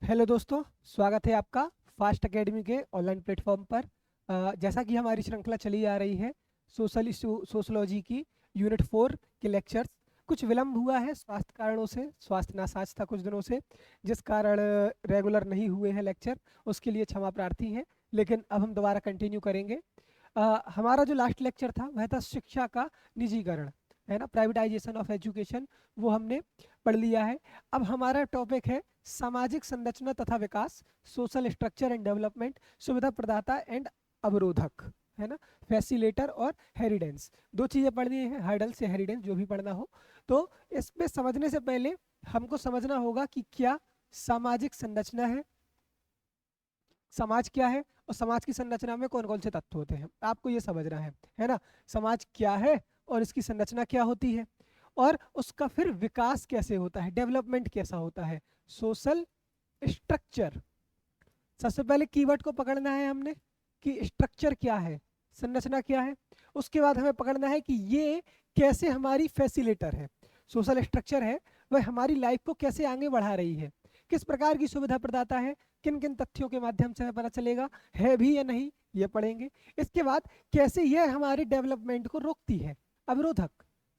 Hello दोस्तों, स्वागत है आपका फास्ट एकेडमी के ऑनलाइन प्लेटफॉर्म पर। जैसा कि हमारी श्रृंखला चली आ रही है सोशलॉजी की यूनिट 4 के लेक्चर्स। कुछ विलंब हुआ है स्वास्थ्य कारणों से, स्वास्थ्य नासाज था कुछ दिनों से, जिस कारण रेगुलर नहीं हुए हैं लेक्चर। उसके लिए क्षमा प्रार्थी हैं, लेकिन अब हम दोबारा कंटिन्यू करेंगे। हमारा जो लास्ट लेक्चर था वह था शिक्षा का निजीकरण, है ना, प्राइवेटाइजेशन ऑफ एजुकेशन। वो हमने पढ़ लिया है। अब हमारा टॉपिक है सामाजिक संरचना तथा विकास, सोशल स्ट्रक्चर एंड डेवलपमेंट, सुविधा प्रदाता एंड अवरोधक, है ना, फैसिलेटर और हेरिडेंस। दो चीज़ें पढ़नी है, हर्डल से हेरिडेंस, जो भी पढ़ना हो। तो इसमें समझने से पहले हमको समझना होगा कि क्या सामाजिक संरचना है, समाज क्या है, और समाज की संरचना में कौन कौन से तत्व होते हैं, आपको ये समझना है ना। समाज क्या है और इसकी संरचना क्या होती है, और उसका फिर विकास कैसे होता है, डेवलपमेंट कैसा होता है, सोशल स्ट्रक्चर। सबसे पहले कीवर्ड को पकड़ना है हमने कि स्ट्रक्चर क्या है, संरचना क्या है। उसके बाद हमें पकड़ना है कि ये कैसे हमारी फैसिलिटर है। सोशल स्ट्रक्चर है वह हमारी लाइफ को कैसे आगे बढ़ा रही है, किस प्रकार की सुविधा प्रदाता है, किन किन तथ्यों के माध्यम से हमें पता चलेगा है भी या नहीं, ये पढ़ेंगे। इसके बाद कैसे यह हमारे डेवलपमेंट को रोकती है, अवरोधक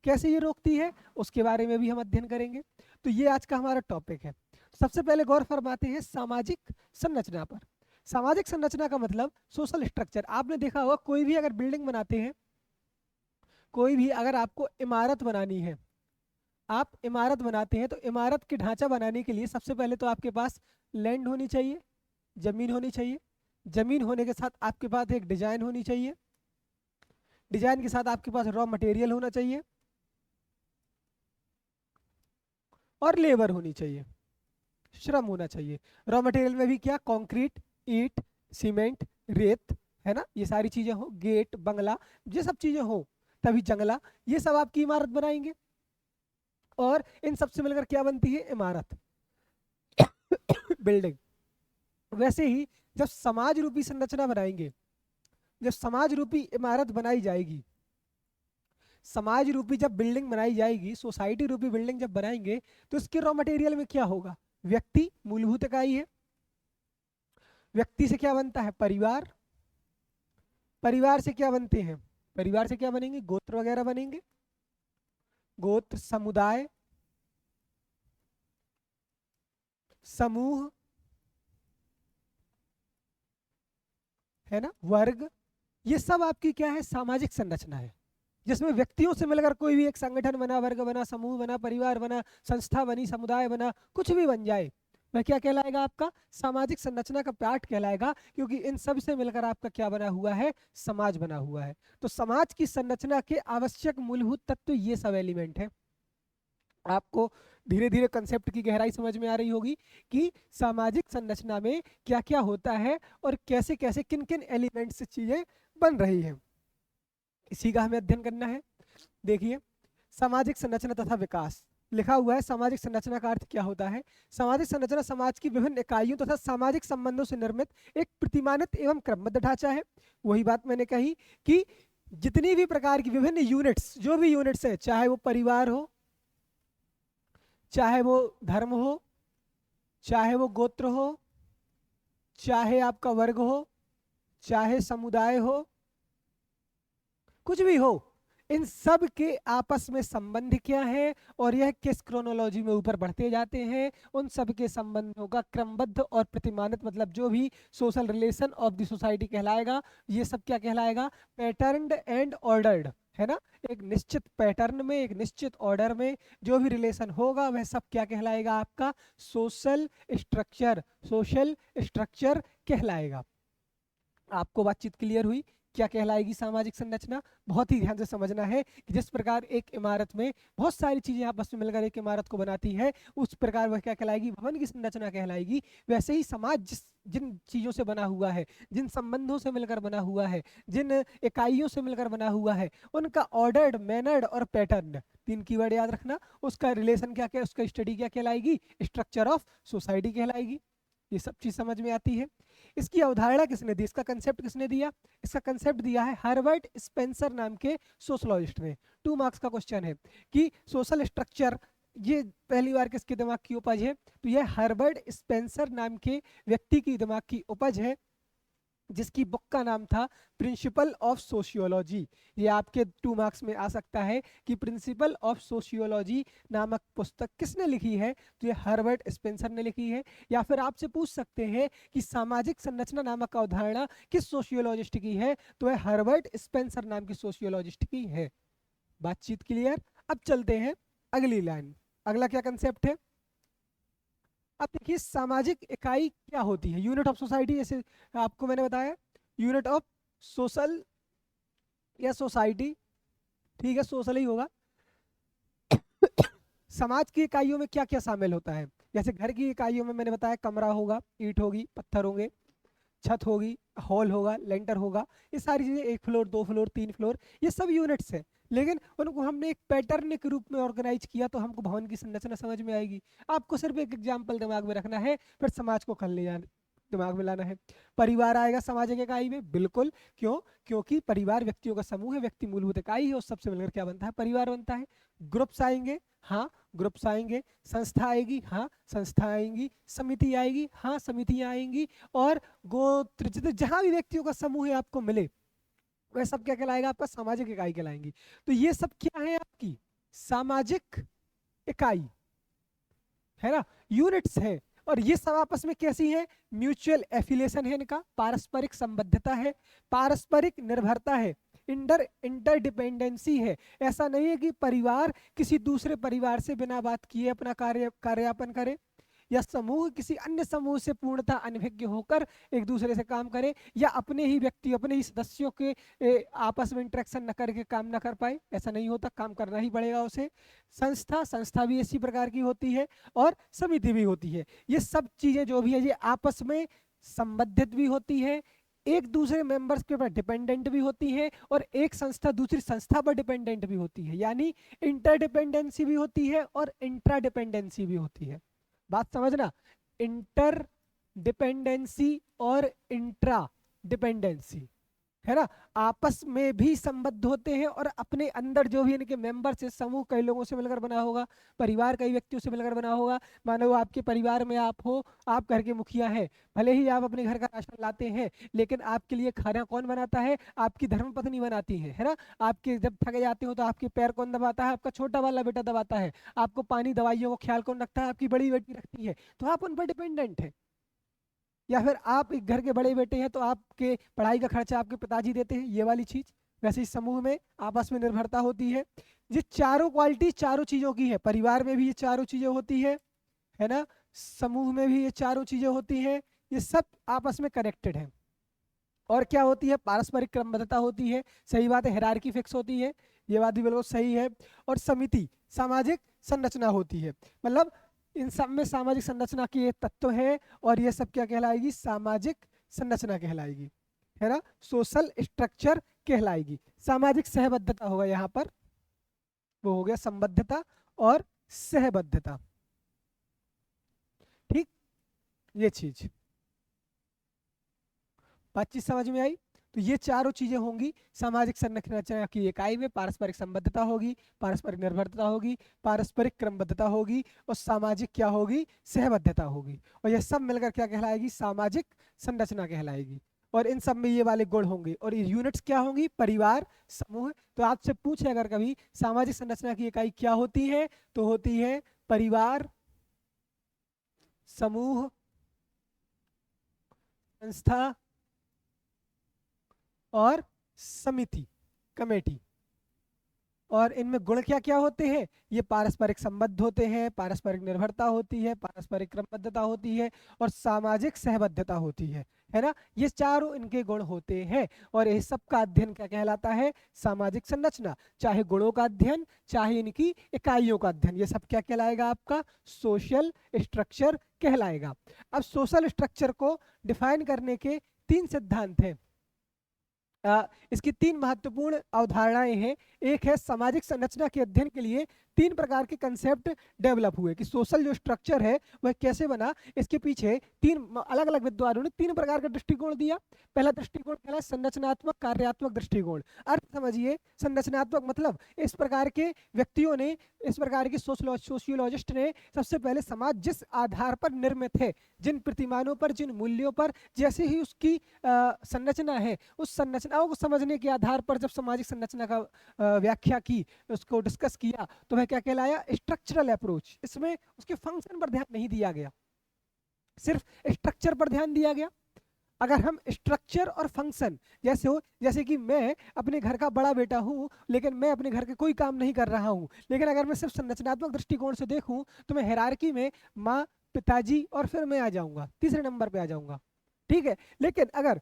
कैसे ये रोकती है, उसके बारे में भी हम अध्ययन करेंगे। तो ये आज का हमारा टॉपिक है। सबसे पहले गौर फरमाते हैं सामाजिक संरचना पर। सामाजिक संरचना का मतलब सोशल स्ट्रक्चर। आपने देखा होगा कोई भी अगर बिल्डिंग बनाते हैं, कोई भी अगर आपको इमारत बनानी है, आप इमारत बनाते हैं तो इमारत की ढांचा बनाने के लिए सबसे पहले तो आपके पास लैंड होनी चाहिए, जमीन होनी चाहिए। जमीन होने के साथ आपके पास एक डिजाइन होनी चाहिए, डिजाइन के साथ आपके पास रॉ मटेरियल होना चाहिए, और लेबर होनी चाहिए, श्रम होना चाहिए। रॉ मटेरियल में भी क्या, कंक्रीट, ईंट, सीमेंट, रेत, है ना, ये सारी चीजें हो, गेट, बंगला, ये सब चीजें हो, तभी जंगला, ये सब आपकी इमारत बनाएंगे। और इन सबसे मिलकर क्या बनती है, इमारत, बिल्डिंग। वैसे ही जब समाज रूपी संरचना बनाएंगे, जब समाज रूपी इमारत बनाई जाएगी, समाज रूपी जब बिल्डिंग बनाई जाएगी, सोसाइटी रूपी बिल्डिंग जब बनाएंगे, तो इसके रॉ मटेरियल में क्या होगा, व्यक्ति मूलभूत इकाई है। व्यक्ति से क्या बनता है, परिवार। परिवार से क्या बनते हैं, परिवार से क्या बनेंगे, गोत्र वगैरह बनेंगे, गोत्र, समुदाय, समूह, है ना, वर्ग। ये सब आपकी क्या है, सामाजिक संरचना है, जिसमें व्यक्तियों से मिलकर कोई भी एक संगठन बना, वर्ग बना, समूह बना, परिवार बना, संस्था बनी, समुदाय बना, कुछ भी बन जाए, वह क्या कहलाएगा, आपका सामाजिक संरचना का पार्ट कहलाएगा। क्योंकि इन सब से मिलकर आपका क्या बना हुआ है, समाज बना हुआ है। तो समाज की संरचना के आवश्यक मूलभूत तत्व ये सब एलिमेंट है। आपको धीरे धीरे कंसेप्ट की गहराई समझ में आ रही होगी कि सामाजिक संरचना में क्या क्या होता है और कैसे कैसे किन किन एलिमेंट से चीजें बन रही हैं, इसी का हमें अध्ययन करना है। देखिए, सामाजिक संरचना तथा विकास लिखा हुआ है। सामाजिक संरचना का अर्थ क्या होता है, सामाजिक संरचना समाज की विभिन्न इकाइयों तथा सामाजिक संबंधों से निर्मित एक प्रतिमानित एवं क्रमबद्ध ढांचा है। वही बात मैंने कही कि जितनी भी प्रकार की विभिन्न यूनिट्स, जो भी यूनिट्स है, चाहे वो परिवार हो, चाहे वो धर्म हो, चाहे वो गोत्र हो, चाहे आपका वर्ग हो, चाहे समुदाय हो, कुछ भी हो, इन सब के आपस में संबंध क्या है और यह किस क्रोनोलॉजी में ऊपर बढ़ते जाते हैं, उन सब के संबंधों का क्रमबद्ध और प्रतिमानित, मतलब जो भी social relation of the society कहलाएगा, ये सब क्या कहलाएगा, पैटर्न्ड एंड ऑर्डर्ड, है ना। एक निश्चित पैटर्न में, एक निश्चित ऑर्डर में जो भी रिलेशन होगा वह सब क्या कहलाएगा, आपका सोशल स्ट्रक्चर, सोशल स्ट्रक्चर कहलाएगा। आपको बातचीत क्लियर हुई, क्या कहलाएगी सामाजिक संरचना। बहुत ही ध्यान से समझना है कि जिस प्रकार एक इमारत में बहुत सारी चीजें आपस में मिलकर एक इमारत को बनाती है, उस प्रकार वह क्या कहलाएगी, भवन की संरचना कहलाएगी। वैसे ही समाज जिन चीजों से बना हुआ है, जिन संबंधों से मिलकर बना हुआ है, जिन इकाइयों से मिलकर बना हुआ है, उनका ऑर्डर्ड, मैनर्ड और पैटर्न, तीन कीवर्ड याद रखना। उसका रिलेशन क्या क्या, उसका स्टडी क्या कहलाएगी, स्ट्रक्चर ऑफ सोसाइटी कहलाएगी। ये सब चीज समझ में आती है। इसकी अवधारणा किसने दी, इसका कंसेप्ट किसने दिया, इसका कंसेप्ट दिया है हर्बर्ट स्पेंसर नाम के सोशलॉजिस्ट ने। 2 मार्क्स का क्वेश्चन है कि सोशल स्ट्रक्चर ये पहली बार किसके दिमाग की उपज है? तो ये हर्बर्ट स्पेंसर नाम के व्यक्ति की दिमाग की उपज है, जिसकी बुक का नाम था प्रिंसिपल ऑफ सोशियोलॉजी। ये आपके 2 मार्क्स में आ सकता है कि प्रिंसिपल ऑफ सोशियोलॉजी नामक पुस्तक किसने लिखी है? तो ये हर्बर्ट स्पेंसर ने लिखी है। या फिर आपसे पूछ सकते हैं कि सामाजिक संरचना नामक अवधारणा किस सोशियोलॉजिस्ट की है? तो ये हर्बर्ट स्पेंसर नाम की सोशियोलॉजिस्ट की है। बातचीत क्लियर? अब चलते हैं अगली लाइन। अगला क्या कंसेप्ट है? अब देखिए सामाजिक इकाई क्या होती है? यूनिट ऑफ सोसाइटी, जैसे आपको मैंने बताया यूनिट ऑफ सोशल या सोसाइटी, ठीक है सोशल ही होगा। समाज की इकाइयों में क्या क्या शामिल होता है? जैसे घर की इकाइयों में मैंने बताया कमरा होगा, ईंट होगी, पत्थर होंगे, छत होगी, हॉल होगा, लेंटर होगा, ये सारी चीजें 1 फ्लोर 2 फ्लोर 3 फ्लोर, ये सब यूनिट्स है। लेकिन उनको हमने एक पैटर्न के रूप में ऑर्गेनाइज किया तो हमको भवन की संरचना समझ में आएगी। आपको सिर्फ एक एग्जाम्पल दिमाग में रखना है, फिर समाज को कल ले जाना, दिमाग में लाना है। परिवार आएगा सामाजिक इकाई में, बिल्कुल। क्यों? क्योंकि परिवार व्यक्तियों का समूह है, व्यक्ति मूलभूत इकाई है, उस सबसे मिलकर क्या बनता है? परिवार बनता है। ग्रुप्स आएंगे, हाँ ग्रुप्स आएंगे। संस्था आएगी, हाँ संस्था आएंगी। समिति आएगी, हाँ समितियां आएंगी। और गोत्र, जहां भी व्यक्तियों का समूह है आपको मिले, वह सब क्या कहलाएगा? आपका सामाजिक इकाई कहलाएंगी। तो ये सब क्या है? आपकी सामाजिक इकाई है ना, यूनिट्स है। और ये सब आपस में कैसी है? म्यूचुअल एफिलिएशन है इनका, पारस्परिक संबद्धता है, पारस्परिक निर्भरता है, इंटरडिपेंडेंसी है। ऐसा नहीं है कि परिवार किसी दूसरे परिवार से बिना बात किए अपना कार्यापन करे, या समूह किसी अन्य समूह से पूर्णतः अनभिज्ञ होकर एक दूसरे से काम करे, या अपने ही व्यक्ति अपने ही सदस्यों के आपस में इंटरेक्शन न करके काम न कर पाए। ऐसा नहीं होता, काम करना ही पड़ेगा उसे। संस्था भी इसी प्रकार की होती है, और समिति भी होती है। ये सब चीजें जो भी है ये आपस में संबंधित भी होती है, एक दूसरे मेंबर्स के ऊपर डिपेंडेंट भी होती है, और एक संस्था दूसरी संस्था पर डिपेंडेंट भी होती है। यानी इंटरडिपेंडेंसी भी होती है और इंट्रा डिपेंडेंसी भी होती है। बात समझना, इंटर डिपेंडेंसी और इंट्रा डिपेंडेंसी है ना, आपस में भी संबद्ध होते हैं, और अपने अंदर जो भी इनके मेंबर्स है, समूह कई लोगों से मिलकर बना होगा, परिवार कई व्यक्तियों से मिलकर बना होगा। मानो आपके परिवार में आप हो, आप घर के मुखिया हैं, भले ही आप अपने घर का राशन लाते हैं, लेकिन आपके लिए खाना कौन बनाता है? आपकी धर्मपत्नी बनाती है ना। आपके जब थके जाते हो तो आपके पैर कौन दबाता है? आपका छोटा वाला बेटा दबाता है। आपको पानी दवाइयों को ख्याल कौन रखता है? आपकी बड़ी बेटी रखती है। तो आप उन पर डिपेंडेंट है। या फिर आप एक घर के बड़े बेटे हैं तो आपके पढ़ाई का खर्चा आपके पिताजी देते हैं, ये वाली चीज। वैसे ही समूह में आपस में निर्भरता होती है। ये चारों क्वालिटी चारों चीजों की है। परिवार में भी ये चारों चीजें होती है ना, समूह में भी ये चारों चीजें होती हैं। ये सब आपस में कनेक्टेड है। और क्या होती है? पारस्परिक क्रमबद्धता होती है। सही बात है, हायरार्की फिक्स होती है, ये बात भी बिल्कुल सही है। और समिति, सामाजिक संरचना होती है। मतलब इन सब में सामाजिक संरचना के ये तत्व है, और ये सब क्या कहलाएगी? सामाजिक संरचना कहलाएगी, है ना, सोशल स्ट्रक्चर कहलाएगी। सामाजिक सहबद्धता होगा यहाँ पर, वो हो गया संबद्धता और सहबद्धता। ठीक, ये चीज बातचीत समझ में आई? तो ये चारों चीजें होंगी सामाजिक संरचना की इकाई में। पारस्परिक संबद्धता होगी, पारस्परिक निर्भरता होगी, पारस्परिक क्रमबद्धता होगी, और सामाजिक क्या होगी? सहबद्धता होगी। और ये सब मिलकर क्या कहलाएगी? सामाजिक संरचना कहलाएगी। और इन सब में ये वाले गुण होंगे। और ये यूनिट्स क्या होंगी? परिवार, समूह। तो आपसे पूछे अगर कभी सामाजिक संरचना की इकाई क्या होती है, तो होती है परिवार, समूह, संस्था और समिति, कमेटी। और इनमें गुण क्या क्या होते हैं? ये पारस्परिक संबद्ध होते हैं, पारस्परिक निर्भरता होती है, पारस्परिक क्रमबद्धता होती है, और सामाजिक सहबद्धता होती है ना। ये चारों इनके गुण होते हैं। और इस सब का अध्ययन क्या कहलाता है? सामाजिक संरचना। चाहे गुणों का अध्ययन, चाहे इनकी इकाइयों का अध्ययन, ये सब क्या कहलाएगा? आपका सोशल स्ट्रक्चर कहलाएगा। अब सोशल स्ट्रक्चर को डिफाइन करने के 3 सिद्धांत हैं। इसकी 3 महत्वपूर्ण अवधारणाएं हैं। एक है सामाजिक संरचना के अध्ययन के लिए तीन प्रकार के कंसेप्ट डेवलप हुए कि सोशल जो स्ट्रक्चर है वह कैसे बना। इसके पीछे तीन अलग अलग विद्वानों ने तीन प्रकार का दृष्टिकोण दिया। पहला दृष्टिकोण कहला संरचनात्मक कार्यात्मक दृष्टिकोण। अर्थ समझिए, संरचनात्मक मतलब इस प्रकार के व्यक्तियों ने, इस प्रकार के सोशियोलॉजिस्ट ने सबसे पहले समाज जिस आधार पर निर्मित है, जिन प्रतिमानों पर, जिन मूल्यों पर, जैसे ही उसकी संरचना है, उस संरचनाओं को समझने के आधार पर जब सामाजिक संरचना का व्याख्या की, उसको डिस्कस किया, तो वह क्या कहलाया? Structural approach. इसमें उसके फंक्शन पर ध्यान नहीं दिया गया, सिर्फ स्ट्रक्चर पर ध्यान दिया गया। अगर हम स्ट्रक्चर और फंक्शन जैसे हो, जैसे कि मैं अपने घर का बड़ा बेटा हूं लेकिन मैं अपने घर के कोई काम नहीं कर रहा हूं, लेकिन अगर मैं सिर्फ संरचनात्मक दृष्टिकोण से देखूं तो मैं हायरार्की में माँ, पिताजी और फिर मैं आ जाऊंगा, तीसरे नंबर पे आ जाऊंगा, ठीक है। लेकिन अगर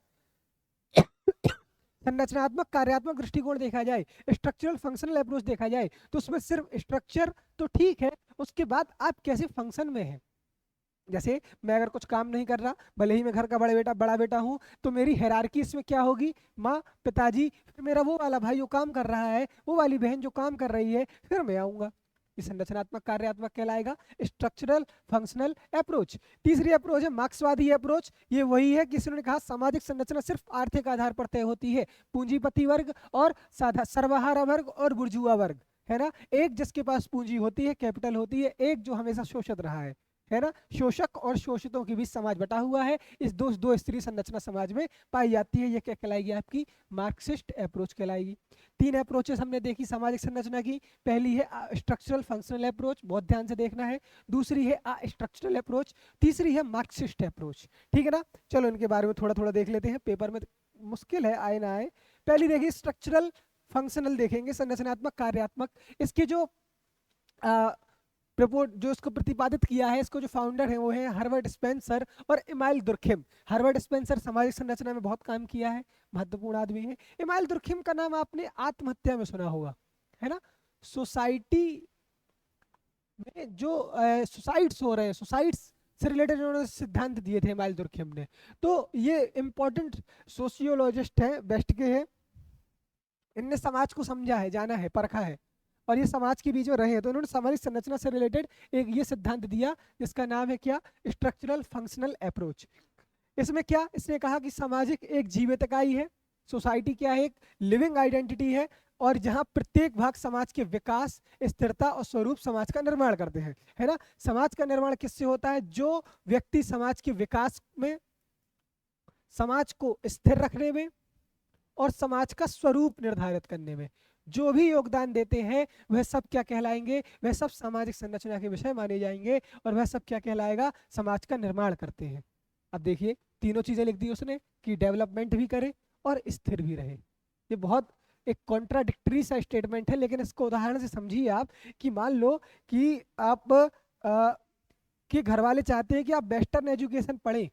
संरचनात्मक कार्यात्मक दृष्टिकोण देखा जाए, स्ट्रक्चरल फंक्शनल अप्रोच देखा जाए, तो उसमें सिर्फ स्ट्रक्चर तो ठीक है, उसके बाद आप कैसे फंक्शन में हैं। जैसे मैं अगर कुछ काम नहीं कर रहा, भले ही मैं घर का बड़ा बेटा हूं, तो मेरी हायरार्की इसमें क्या होगी? माँ, पिताजी, फिर मेरा वो वाला भाई जो काम कर रहा है, वो वाली बहन जो काम कर रही है, फिर मैं आऊंगा। ये संरचनात्मक कार्यात्मक कहलाएगा, स्ट्रक्चरल फंक्शनल अप्रोच। तीसरी अप्रोच है मार्क्सवादी अप्रोच। ये वही है कि इसने कहा सामाजिक संरचना सिर्फ आर्थिक आधार पर तय होती है, पूंजीपति वर्ग और सर्वहारा वर्ग और बुर्जुआ वर्ग, है ना। एक जिसके पास पूंजी होती है, कैपिटल होती है, एक जो हमेशा शोषित रहा है ना। शोषक और शोषितों के बीच समाज बटा हुआ है। इस दो स्त्री संरचना समाज में पाई जाती है। ये क्या कहलाएगी? आपकी मार्क्सिस्ट अप्रोच कहलाएगी। तीन अप्रोचेस हमने देखी सामाजिक संरचना की। पहली है स्ट्रक्चरल फंक्शनल अप्रोच, बहुत ध्यान से देखना है। दूसरी है स्ट्रक्चरल अप्रोच, तीसरी है मार्क्सिस्ट अप्रोच, ठीक है ना। चलो इनके बारे में थोड़ा थोड़ा देख लेते हैं, पेपर में मुश्किल है, आए ना आए। पहली देखिए स्ट्रक्चरल फंक्शनल, देखेंगे संरचनात्मक कार्यात्मक। इसके जो जो इसको प्रतिपादित किया है, इसको जो फाउंडर है वो है हर्बर्ट स्पेंसर और इमाइल दुर्खिम। हर्बर्ट स्पेंसर सामाजिक संरचना में बहुत काम किया है, महत्वपूर्ण आदमी है। इमाइल दुर्खिम का नाम आपने आत्महत्या में सुना होगा, है ना। सोसाइटी में जो सुसाइड्स हो रहे हैं, सुसाइड्स से रिलेटेड उन्होंने सिद्धांत दिए थे इमाइल दुर्खिम ने। तो ये इंपॉर्टेंट सोशियोलॉजिस्ट है, बेस्ट के हैं। इनने समाज को समझा है, जाना है, परखा है, और ये समाज के बीच में रहे हैं। तो इन्होंने सामाजिक संरचना से रिलेटेड एक ये सिद्धांत दिया जिसका नाम है क्या? Structural functional approach. इसमें क्या इसने कहा कि सामाजिक एक जीवित इकाई है, सोसाइटी क्या है? एक लिविंग आइडेंटिटी है, और जहां प्रत्येक भाग समाज के विकास, स्थिरता और स्वरूप समाज का निर्माण करते हैं, है ना। समाज का निर्माण किससे होता है? जो व्यक्ति समाज के विकास में, समाज को स्थिर रखने में और समाज का स्वरूप निर्धारित करने में जो भी योगदान देते हैं, वह सब क्या कहलाएंगे? वह सब सामाजिक संरचना के विषय माने जाएंगे, और वह सब क्या कहलाएगा? समाज का निर्माण करते हैं। अब देखिए तीनों चीजें लिख दी उसने कि डेवलपमेंट भी करे और स्थिर भी रहे। ये बहुत एक कॉन्ट्राडिक्टरी सा स्टेटमेंट है, लेकिन इसको उदाहरण से समझिए आप कि मान लो कि आप के घर वाले चाहते हैं कि आप वेस्टर्न एजुकेशन पढ़ें,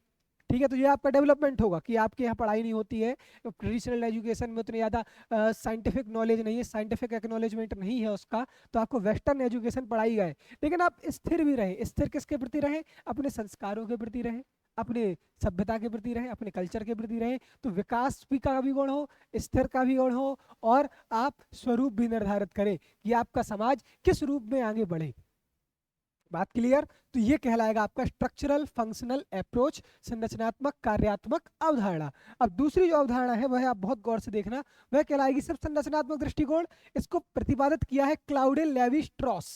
ठीक है, तो ये आपका डेवलपमेंट होगा कि आपके यहाँ पढ़ाई नहीं होती है, ट्रेडिशनल एजुकेशन में उतनी ज़्यादा साइंटिफिक नॉलेज नहीं है, साइंटिफिक एक्नॉलेजमेंट नहीं है उसका, तो आपको वेस्टर्न एजुकेशन पढ़ाई गए। लेकिन आप स्थिर भी रहे। स्थिर किसके प्रति रहे? अपने संस्कारों के प्रति रहे, अपने सभ्यता के प्रति रहे, अपने कल्चर के प्रति रहे। तो विकास भी का भी गुण हो, स्थिर का भी गुण हो, और आप स्वरूप भी निर्धारित करें कि आपका समाज किस रूप में आगे बढ़े। बात क्लियर? तो ये कहलाएगा आपका स्ट्रक्चरल फंक्शनल अप्रोच, संरचनात्मक कार्यात्मक अवधारणा। अब दूसरी जो अवधारणा है वह आप बहुत गौर से देखना, वह कहलाएगी सिर्फ संरचनात्मक दृष्टिकोण। इसको प्रतिपादित किया है क्लाउडे लेवी स्ट्रॉस।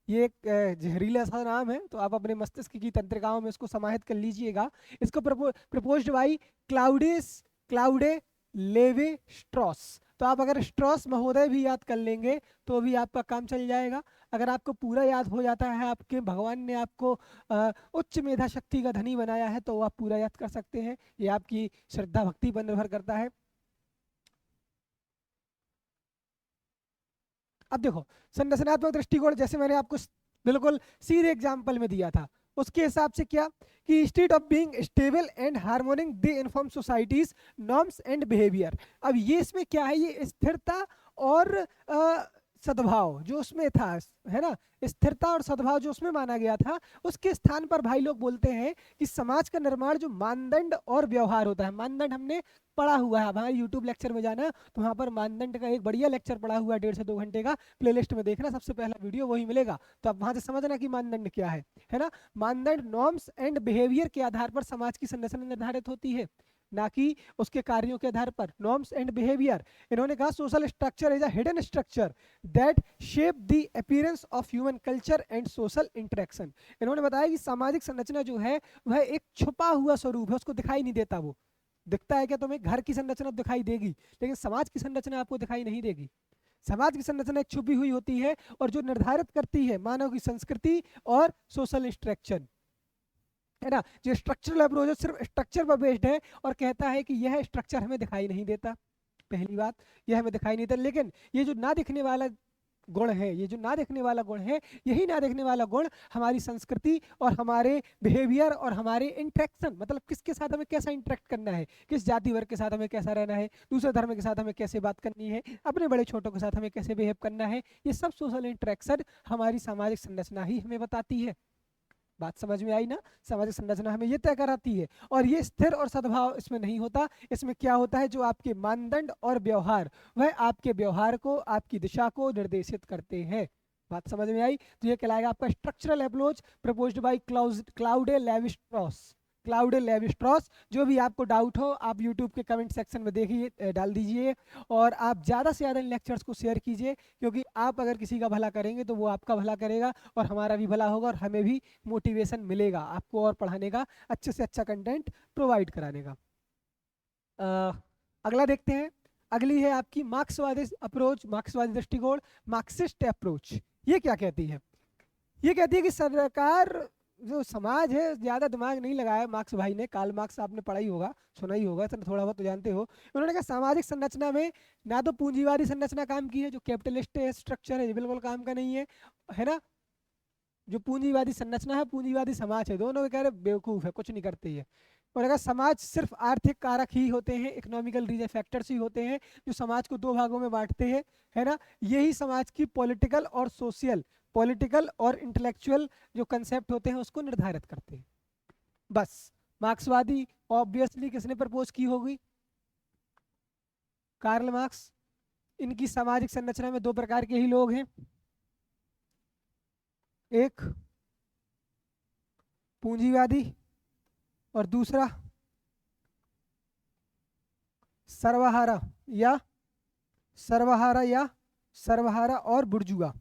ये एक जहरीला सा नाम है, तो आप अपने मस्तिष्क की तंत्रिकाओं में इसको समाहित कर लीजिएगा। इसको proposed by Claude Levi Strauss. तो आप अगर स्ट्रॉस महोदय भी याद कर लेंगे तो भी आपका काम चल जाएगा। अगर आपको पूरा याद हो जाता है, आपके भगवान ने आपको उच्च मेधा शक्ति का धनी बनाया है, तो आप पूरा याद कर सकते हैं। ये आपकी श्रद्धा भक्ति पर निर्भर करता है। अब देखो संरचनात्मक दृष्टिकोण, जैसे मैंने आपको बिल्कुल सीधे एग्जाम्पल में दिया था, उसके हिसाब से क्या कि instead of being stable and harmonic they inform societies norms and behaviour. अब ये इसमें क्या है? ये स्थिरता और सद्भाव जो उसमें था, है ना, स्थिरता और सद्भाव जो उसमें माना गया था, उसके स्थान पर भाई लोग बोलते हैं कि समाज का निर्माण जो मानदंड और व्यवहार होता है, मानदंड हमने पढ़ा हुआ है, हमारे यूट्यूब लेक्चर में जाना तो वहाँ पर मानदंड का एक बढ़िया लेक्चर पढ़ा हुआ है, 1.5 से 2 घंटे का, प्लेलिस्ट में देखना, सबसे पहला वीडियो वही मिलेगा, तो आप वहाँ से समझना कि मानदंड क्या है ना। मानदंड नॉर्म्स एंड बिहेवियर के आधार पर समाज की संरचना निर्धारित होती है, ना कि उसके कार्यों के आधार पर। नॉर्म्स एंड बिहेवियर, इन्होंने कहा social structure is a hidden structure that shape the appearance of human culture and social interaction. इन्होंने बताया कि सामाजिक संरचना जो है वह एक छुपा हुआ स्वरूप है, उसको दिखाई नहीं देता। वो दिखता है क्या तुम्हें? घर की संरचना दिखाई देगी, लेकिन समाज की संरचना आपको दिखाई नहीं देगी। समाज की संरचना एक छुपी हुई होती है और जो निर्धारित करती है मानव की संस्कृति और सोशल इंटरेक्शन, है ना। जो स्ट्रक्चरल अप्रोच सिर्फ स्ट्रक्चर पर बेस्ड है और कहता है कि यह स्ट्रक्चर हमें दिखाई नहीं देता, पहली बात यह हमें दिखाई नहीं देता। लेकिन ये जो ना दिखने वाला गुण है, ये जो ना देखने वाला गुण है, यही ना देखने वाला गुण हमारी संस्कृति और हमारे बिहेवियर और हमारे इंटरेक्शन, मतलब किसके साथ हमें कैसा इंटरेक्ट करना है, किस जाति वर्ग के साथ हमें कैसा रहना है, दूसरे धर्म के साथ हमें कैसे बात करनी है, अपने बड़े छोटों के साथ हमें कैसे बिहेव करना है, ये सब सोशल इंटरेक्शन हमारी सामाजिक संरचना ही हमें बताती है। बात समझ में आई ना? सामाजिक संरचना हमें ये तय कराती है, और ये स्थिर और सद्भाव इसमें नहीं होता। इसमें क्या होता है, जो आपके मानदंड और व्यवहार, वह आपके व्यवहार को, आपकी दिशा को निर्देशित करते हैं। बात समझ में आई? तो ये कहलाएगा आपका structural approach proposed by Claude levy-straws. Claude levy-straws. जो भी आपको डाउट हो आप यूट्यूब के कमेंट सेक्शन में देखिए, डाल दीजिए, और आप ज़्यादा से ज़्यादा इन लेक्चर्स को शेयर कीजिए, क्योंकि आप अगर किसी का भला करेंगे तो वो आपका भला करेगा और हमारा भी भला होगा और हमें भी मोटिवेशन मिलेगा आपको और पढ़ाने का, अच्छे से अच्छा कंटेंट प्रोवाइड कराने का। अगला देखते हैं। अगली है आपकी मार्क्सवादी अप्रोच, मार्क्सवादी दृष्टिकोण, मार्क्सिस्ट अप्रोच। ये क्या कहती है? ये कहती है कि सरकार, जो समाज है, ज्यादा दिमाग नहीं लगाया मार्क्स भाई ने, कार्ल मार्क्स आपने पढ़ा ही होगा, सुना ही होगा, इतना थोड़ा बहुत तो जानते हो। उन्होंने कहा सामाजिक संरचना में ना तो पूंजीवादी संरचना काम की है, जो कैपिटलिस्ट स्ट्रक्चर है, ये बिल्कुल काम का नहीं है ना। जो पूंजीवादी संरचना है, पूंजीवादी समाज है, दोनों कह रहे बेवकूफ है, कुछ नहीं करते ये। और अगर समाज सिर्फ आर्थिक कारक ही होते हैं, इकोनॉमिकल रीजन फैक्टर्स ही होते हैं जो समाज को दो भागों में बांटते हैं, है ना, यही समाज की पॉलिटिकल और सोशल, पॉलिटिकल और इंटेलेक्चुअल जो कंसेप्ट होते हैं उसको निर्धारित करते हैं। बस मार्क्सवादी ऑब्वियसली किसने प्रपोज की होगी? Karl Marx. इनकी सामाजिक संरचना में दो प्रकार के ही लोग हैं, एक पूंजीवादी और दूसरा सर्वहारा या सर्वहारा और बुर्जुआ।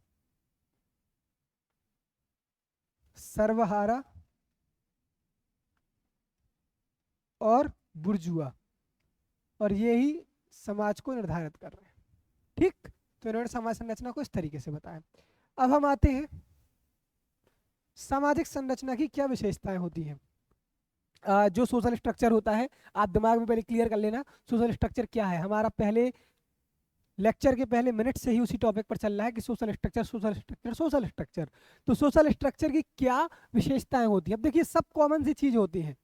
सर्वहारा और बुर्जुआ, और ये ही समाज को निर्धारित कर रहे हैं। ठीक, तो इन्होंने समाज संरचना को इस तरीके से बताया। अब हम आते हैं सामाजिक संरचना की क्या विशेषताएं होती हैं। जो सोशल स्ट्रक्चर होता है, आप दिमाग में पहले क्लियर कर लेना सोशल स्ट्रक्चर क्या है। हमारा पहले लेक्चर के पहले मिनट से ही उसी टॉपिक पर चल रहा है कि social structure, social structure, social structure. तो सोशल स्ट्रक्चर की क्या विशेषताएं होती है? अब देखिए सब कॉमन सी चीज होती हैं।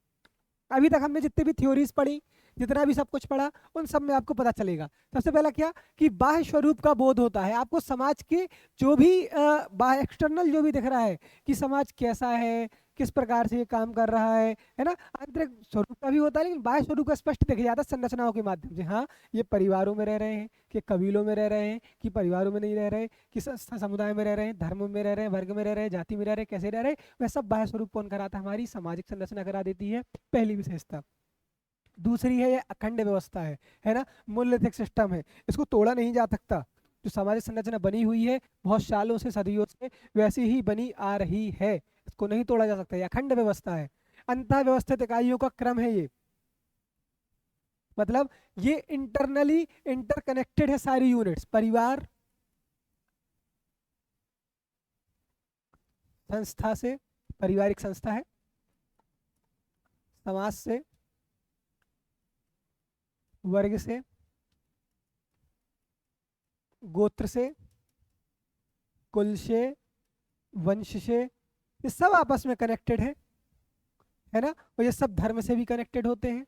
अभी तक हमने जितने भी थ्योरीज पढ़ी, जितना भी सब कुछ पढ़ा, उन सब में आपको पता चलेगा। सबसे पहला क्या कि बाह्य स्वरूप का बोध होता है। आपको समाज के जो भी बाह्य एक्सटर्नल जो भी दिख रहा है कि समाज कैसा है, किस प्रकार से ये काम कर रहा है ना, आंतरिक स्वरूप का भी होता है, लेकिन बाह्य स्वरूप का स्पष्ट दिख जाता है संरचनाओं के माध्यम से। हाँ, ये परिवारों में रह रहे हैं, कि कबीलों में रह रहे हैं, कि परिवारों में नहीं रह रहे, कि समुदाय में रह रहे हैं, धर्म में रह रहे हैं, वर्ग में रह रहे हैं, जाति में रह रहे हैं, कैसे रह रहे हैं, वह सब बाह्य स्वरूप कौन कराता है? हमारी सामाजिक संरचना करा देती है, पहली विशेषता। दूसरी है ये अखंड व्यवस्था है ना, मूल्यैथिक सिस्टम है, इसको तोड़ा नहीं जा सकता। जो सामाजिक संरचना बनी हुई है बहुत सालों से, सदियों से वैसी ही बनी आ रही है, इसको नहीं तोड़ा जा सकता, ये अखंड व्यवस्था है। अंतः व्यवस्थित इकाइयों का क्रम है ये, मतलब ये इंटरनली इंटरकनेक्टेड है सारी यूनिट्स। परिवार संस्था से, पारिवारिक संस्था है, समाज से, वर्ग से, गोत्र से, कुल से, वंश से, ये सब आपस में कनेक्टेड है ना। और ये सब धर्म से भी कनेक्टेड होते हैं,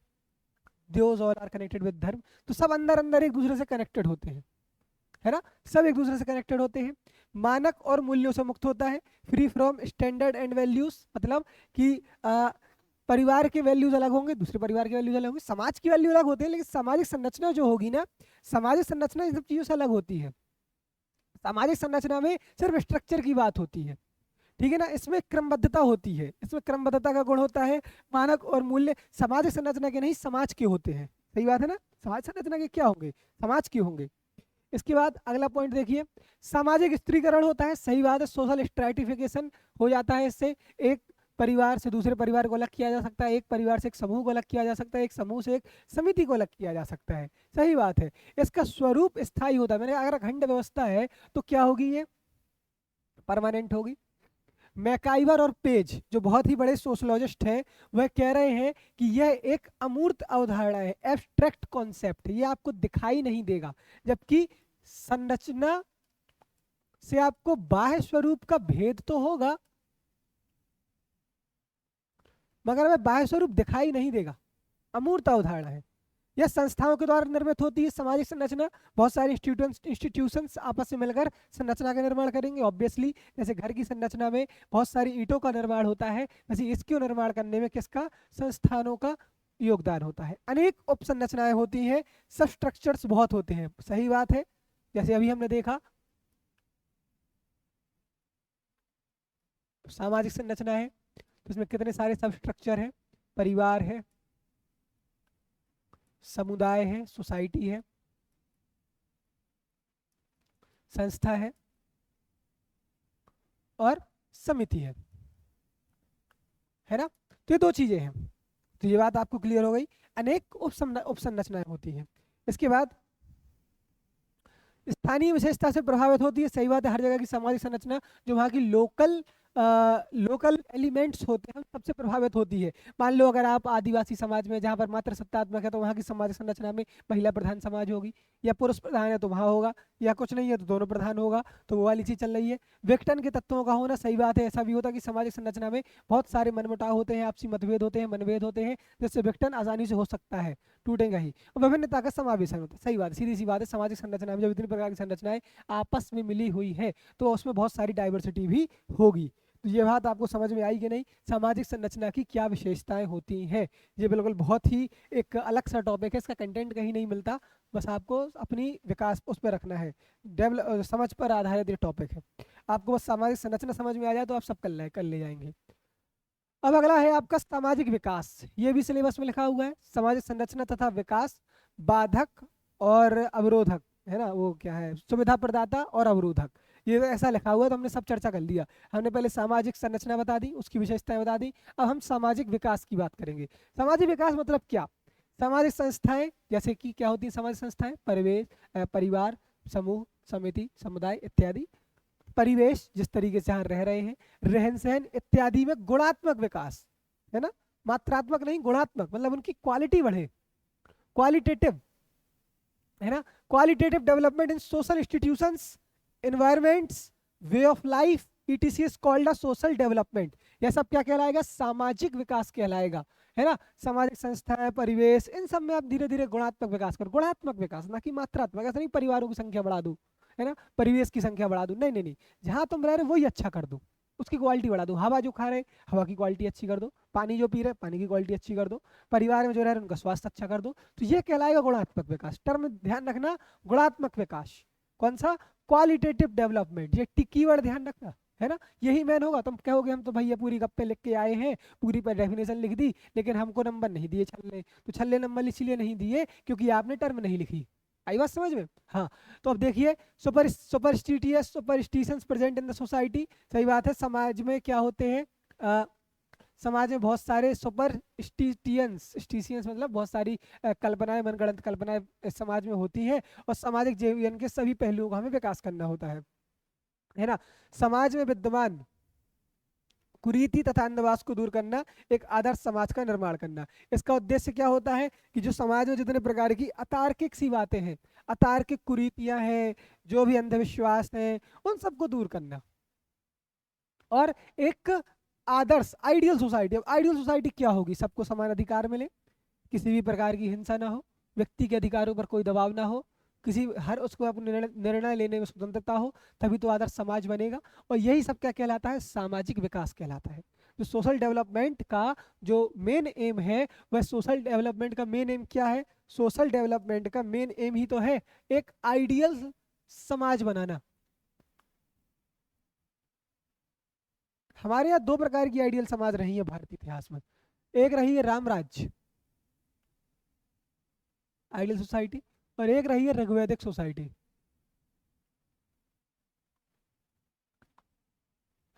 those all are connected with धर्म। तो सब अंदर अंदर एक दूसरे से कनेक्टेड होते हैं। है ना, सब एक दूसरे से कनेक्टेड होते हैं। मानक और मूल्यों से मुक्त होता है, free from standard and values, मतलब कि परिवार के वैल्यूज अलग होंगे, दूसरे परिवार के वैल्यूज अलग होंगे, समाज की वैल्यू अलग होते हैं, लेकिन सामाजिक संरचना जो होगी ना, सामाजिक संरचना इन सब चीजों से अलग होती है। सामाजिक संरचना में सिर्फ स्ट्रक्चर की बात होती है, ठीक है ना, इसमें क्रमबद्धता होती है, इसमें क्रमबद्धता का गुण होता है। मानक और मूल्य सामाजिक संरचना के नहीं, समाज के होते हैं। सही बात है ना, समाज संरचना के क्या होंगे, समाज के होंगे। इसके बाद अगला पॉइंट देखिए, सामाजिक स्त्रीकरण होता है। सही बात है, सोशल स्ट्रैटिफिकेशन हो जाता है इससे। एक परिवार से दूसरे परिवार को अलग किया जा सकता है, एक परिवार से एक समूह को अलग किया जा सकता है, एक समूह से एक समिति को अलग किया जा सकता है। सही बात है, इसका स्वरूप स्थायी होता है। मैंने अगर अखंड व्यवस्था है तो क्या होगी, ये परमानेंट होगी। मैकाइवर और पेज जो बहुत ही बड़े सोशोलॉजिस्ट हैं, वह कह रहे हैं कि यह एक अमूर्त अवधारणा है, एब्स्ट्रैक्ट कॉन्सेप्ट, ये आपको दिखाई नहीं देगा। जबकि संरचना से आपको बाह्य स्वरूप का भेद तो होगा, मगर वह बाह्य स्वरूप दिखाई नहीं देगा, अमूर्त अवधारणा है। यह संस्थाओं के द्वारा निर्मित होती है सामाजिक संरचना। बहुत सारे इंस्टीट्यूशंस आपस में मिलकर संरचना का निर्माण करेंगे। ऑब्वियसली जैसे घर की संरचना में बहुत सारी ईंटों का निर्माण होता है, वैसे इसके निर्माण करने में किसका, संस्थानों का योगदान होता है। अनेक उप संरचनाएं होती हैं, सब स्ट्रक्चर्स बहुत होते हैं। सही बात है, जैसे अभी हमने देखा सामाजिक संरचना है तो इसमें कितने सारे सब स्ट्रक्चर है, परिवार है, समुदाय है, सोसाइटी है, संस्था है और समिति है ना। तो ये दो चीजें हैं, तो ये बात आपको क्लियर हो गई। अनेक उप संरचनाएं होती हैं। इसके बाद स्थानीय विशेषता से प्रभावित होती है। सही बात है, हर जगह की सामाजिक संरचना जो वहाँ की लोकल एलिमेंट्स होते हैं सबसे प्रभावित होती है। मान लो अगर आप आदिवासी समाज में जहाँ पर मात्र सत्तात्मक है तो वहाँ की सामाजिक संरचना में महिला प्रधान समाज होगी, या पुरुष प्रधान है तो वहाँ होगा, या कुछ नहीं है तो दोनों प्रधान होगा, तो वो वाली चीज चल रही है। विघटन के तत्वों का होना, सही बात है, ऐसा भी होता है कि सामाजिक संरचना में बहुत सारे मनमुटाव होते हैं, आपसी मतभेद होते हैं, मनभेद होते हैं, जिससे विघटन आसानी से हो सकता है, टूटेगा ही। और विभिन्नता का समावेशन होता है। सही बात है, सीधी सी बात है, सामाजिक संरचना में जब इतनी प्रकार की संरचनाएं आपस में मिली हुई है तो उसमें बहुत सारी डाइवर्सिटी भी होगी। तो ये बात आपको समझ में आई कि नहीं, सामाजिक संरचना की क्या विशेषताएं होती हैं। ये बिल्कुल बहुत ही एक अलग सा टॉपिक है, इसका कंटेंट कहीं नहीं मिलता, बस आपको अपनी विकास उस पर रखना है, समझ पर आधारित ये टॉपिक है। आपको बस सामाजिक संरचना समझ में आ जाए तो आप सब कर ले जाएंगे। अब अगला है आपका सामाजिक विकास, ये भी सिलेबस में लिखा हुआ है। सामाजिक संरचना तथा विकास, बाधक और अवरोधक, है ना, वो क्या है, सुविधा प्रदाता और अवरोधक, ये ऐसा लिखा हुआ है। तो हमने सब चर्चा कर लिया। हमने पहले सामाजिक संरचना बता दी, उसकी विशेषताएं बता दी। अब हम सामाजिक विकास की बात करेंगे। सामाजिक विकास मतलब क्या, सामाजिक संस्थाएं, जैसे कि क्या होती है सामाजिक संस्थाएं, परिवेश, परिवार, समूह, समिति, समुदाय इत्यादि। परिवेश, जिस तरीके से यहाँ रह रहे हैं, रहन सहन इत्यादि में गुणात्मक विकास, है ना, मात्रात्मक नहीं, गुणात्मक, मतलब उनकी क्वालिटी बढ़े, क्वालिटेटिव, है ना, qualitative development in social institutions, environments, way of life, etc is called a social development. यह सब क्या कहलाएगा, सामाजिक विकास कहलाएगा, है ना। सामाजिक संस्थाएं, परिवेश, इन सब में आप धीरे धीरे गुणात्मक विकास करो, गुणात्मक विकास, ना कि मात्रात्मक। ऐसा नहीं परिवारों की संख्या बढ़ा दूं, है ना, परिवेश की संख्या बढ़ा दूं, नहीं नहीं नहीं, जहां तुम रह रहे वही अच्छा कर दो, उसकी क्वालिटी बढ़ा दो। हवा जो खा रहे हवा की क्वालिटी अच्छी कर दो, पानी जो पी रहे पानी की क्वालिटी अच्छी कर दो, परिवार में जो रह रहे उनका स्वास्थ्य अच्छा कर दो। तो ये कहलाएगा गुणात्मक विकास। टर्म ध्यान रखना, गुणात्मक विकास, कौन सा, क्वालिटेटिव डेवलपमेंट, ये कीवर्ड ध्यान रखना, है ना, यही मेन होगा। तुम कहोगे हम तो भैया पूरी गप्पे लिख के आए हैं, पूरी पर डेफिनेशन लिख दी, लेकिन हमको नंबर नहीं दिए छल्ले। तो छल्ले नंबर इसलिए नहीं दिए क्योंकि आपने टर्म नहीं लिखी। आई बात समझ में, हाँ। तो अब देखिए, superstitions present in the society. सही बात है, समाज में क्या होते हैं, समाज में बहुत सारे सुपरस्टिशियंस मतलब बहुत सारी कल्पनाएं, मनगढ़ंत कल्पनाएं समाज में होती हैं, और सामाजिक जीवन के सभी पहलुओं का हमें विकास करना होता है ना। समाज में विद्यमान कुरीति तथा अंधविश्वास को दूर करना, एक आदर्श समाज का निर्माण करना। इसका उद्देश्य क्या होता है कि जो समाज में जितने प्रकार की अतार्किक सी बातें हैं, अतार्किक कुरीतियां हैं, जो भी अंधविश्वास हैं, उन सबको दूर करना, और एक आदर्श आइडियल सोसाइटी। अब आइडियल सोसाइटी क्या होगी, सबको समान अधिकार मिले, किसी भी प्रकार की हिंसा ना हो, व्यक्ति के अधिकारों पर कोई दबाव ना हो, किसी हर उसको अपने निर्णय लेने में स्वतंत्रता हो, तभी तो आदर्श समाज बनेगा। और यही सब क्या कहलाता है, सामाजिक विकास कहलाता है। जो सोशल डेवलपमेंट का जो मेन एम है, वह सोशल डेवलपमेंट का मेन एम क्या है, सोशल डेवलपमेंट का मेन एम ही तो है एक आइडियल समाज बनाना। हमारे यहाँ दो प्रकार की आइडियल समाज रही है भारतीय इतिहास में। एक रही है राम राज्य, आइडियल सोसाइटी, और एक रही है ऋग्वैदिक सोसाइटी,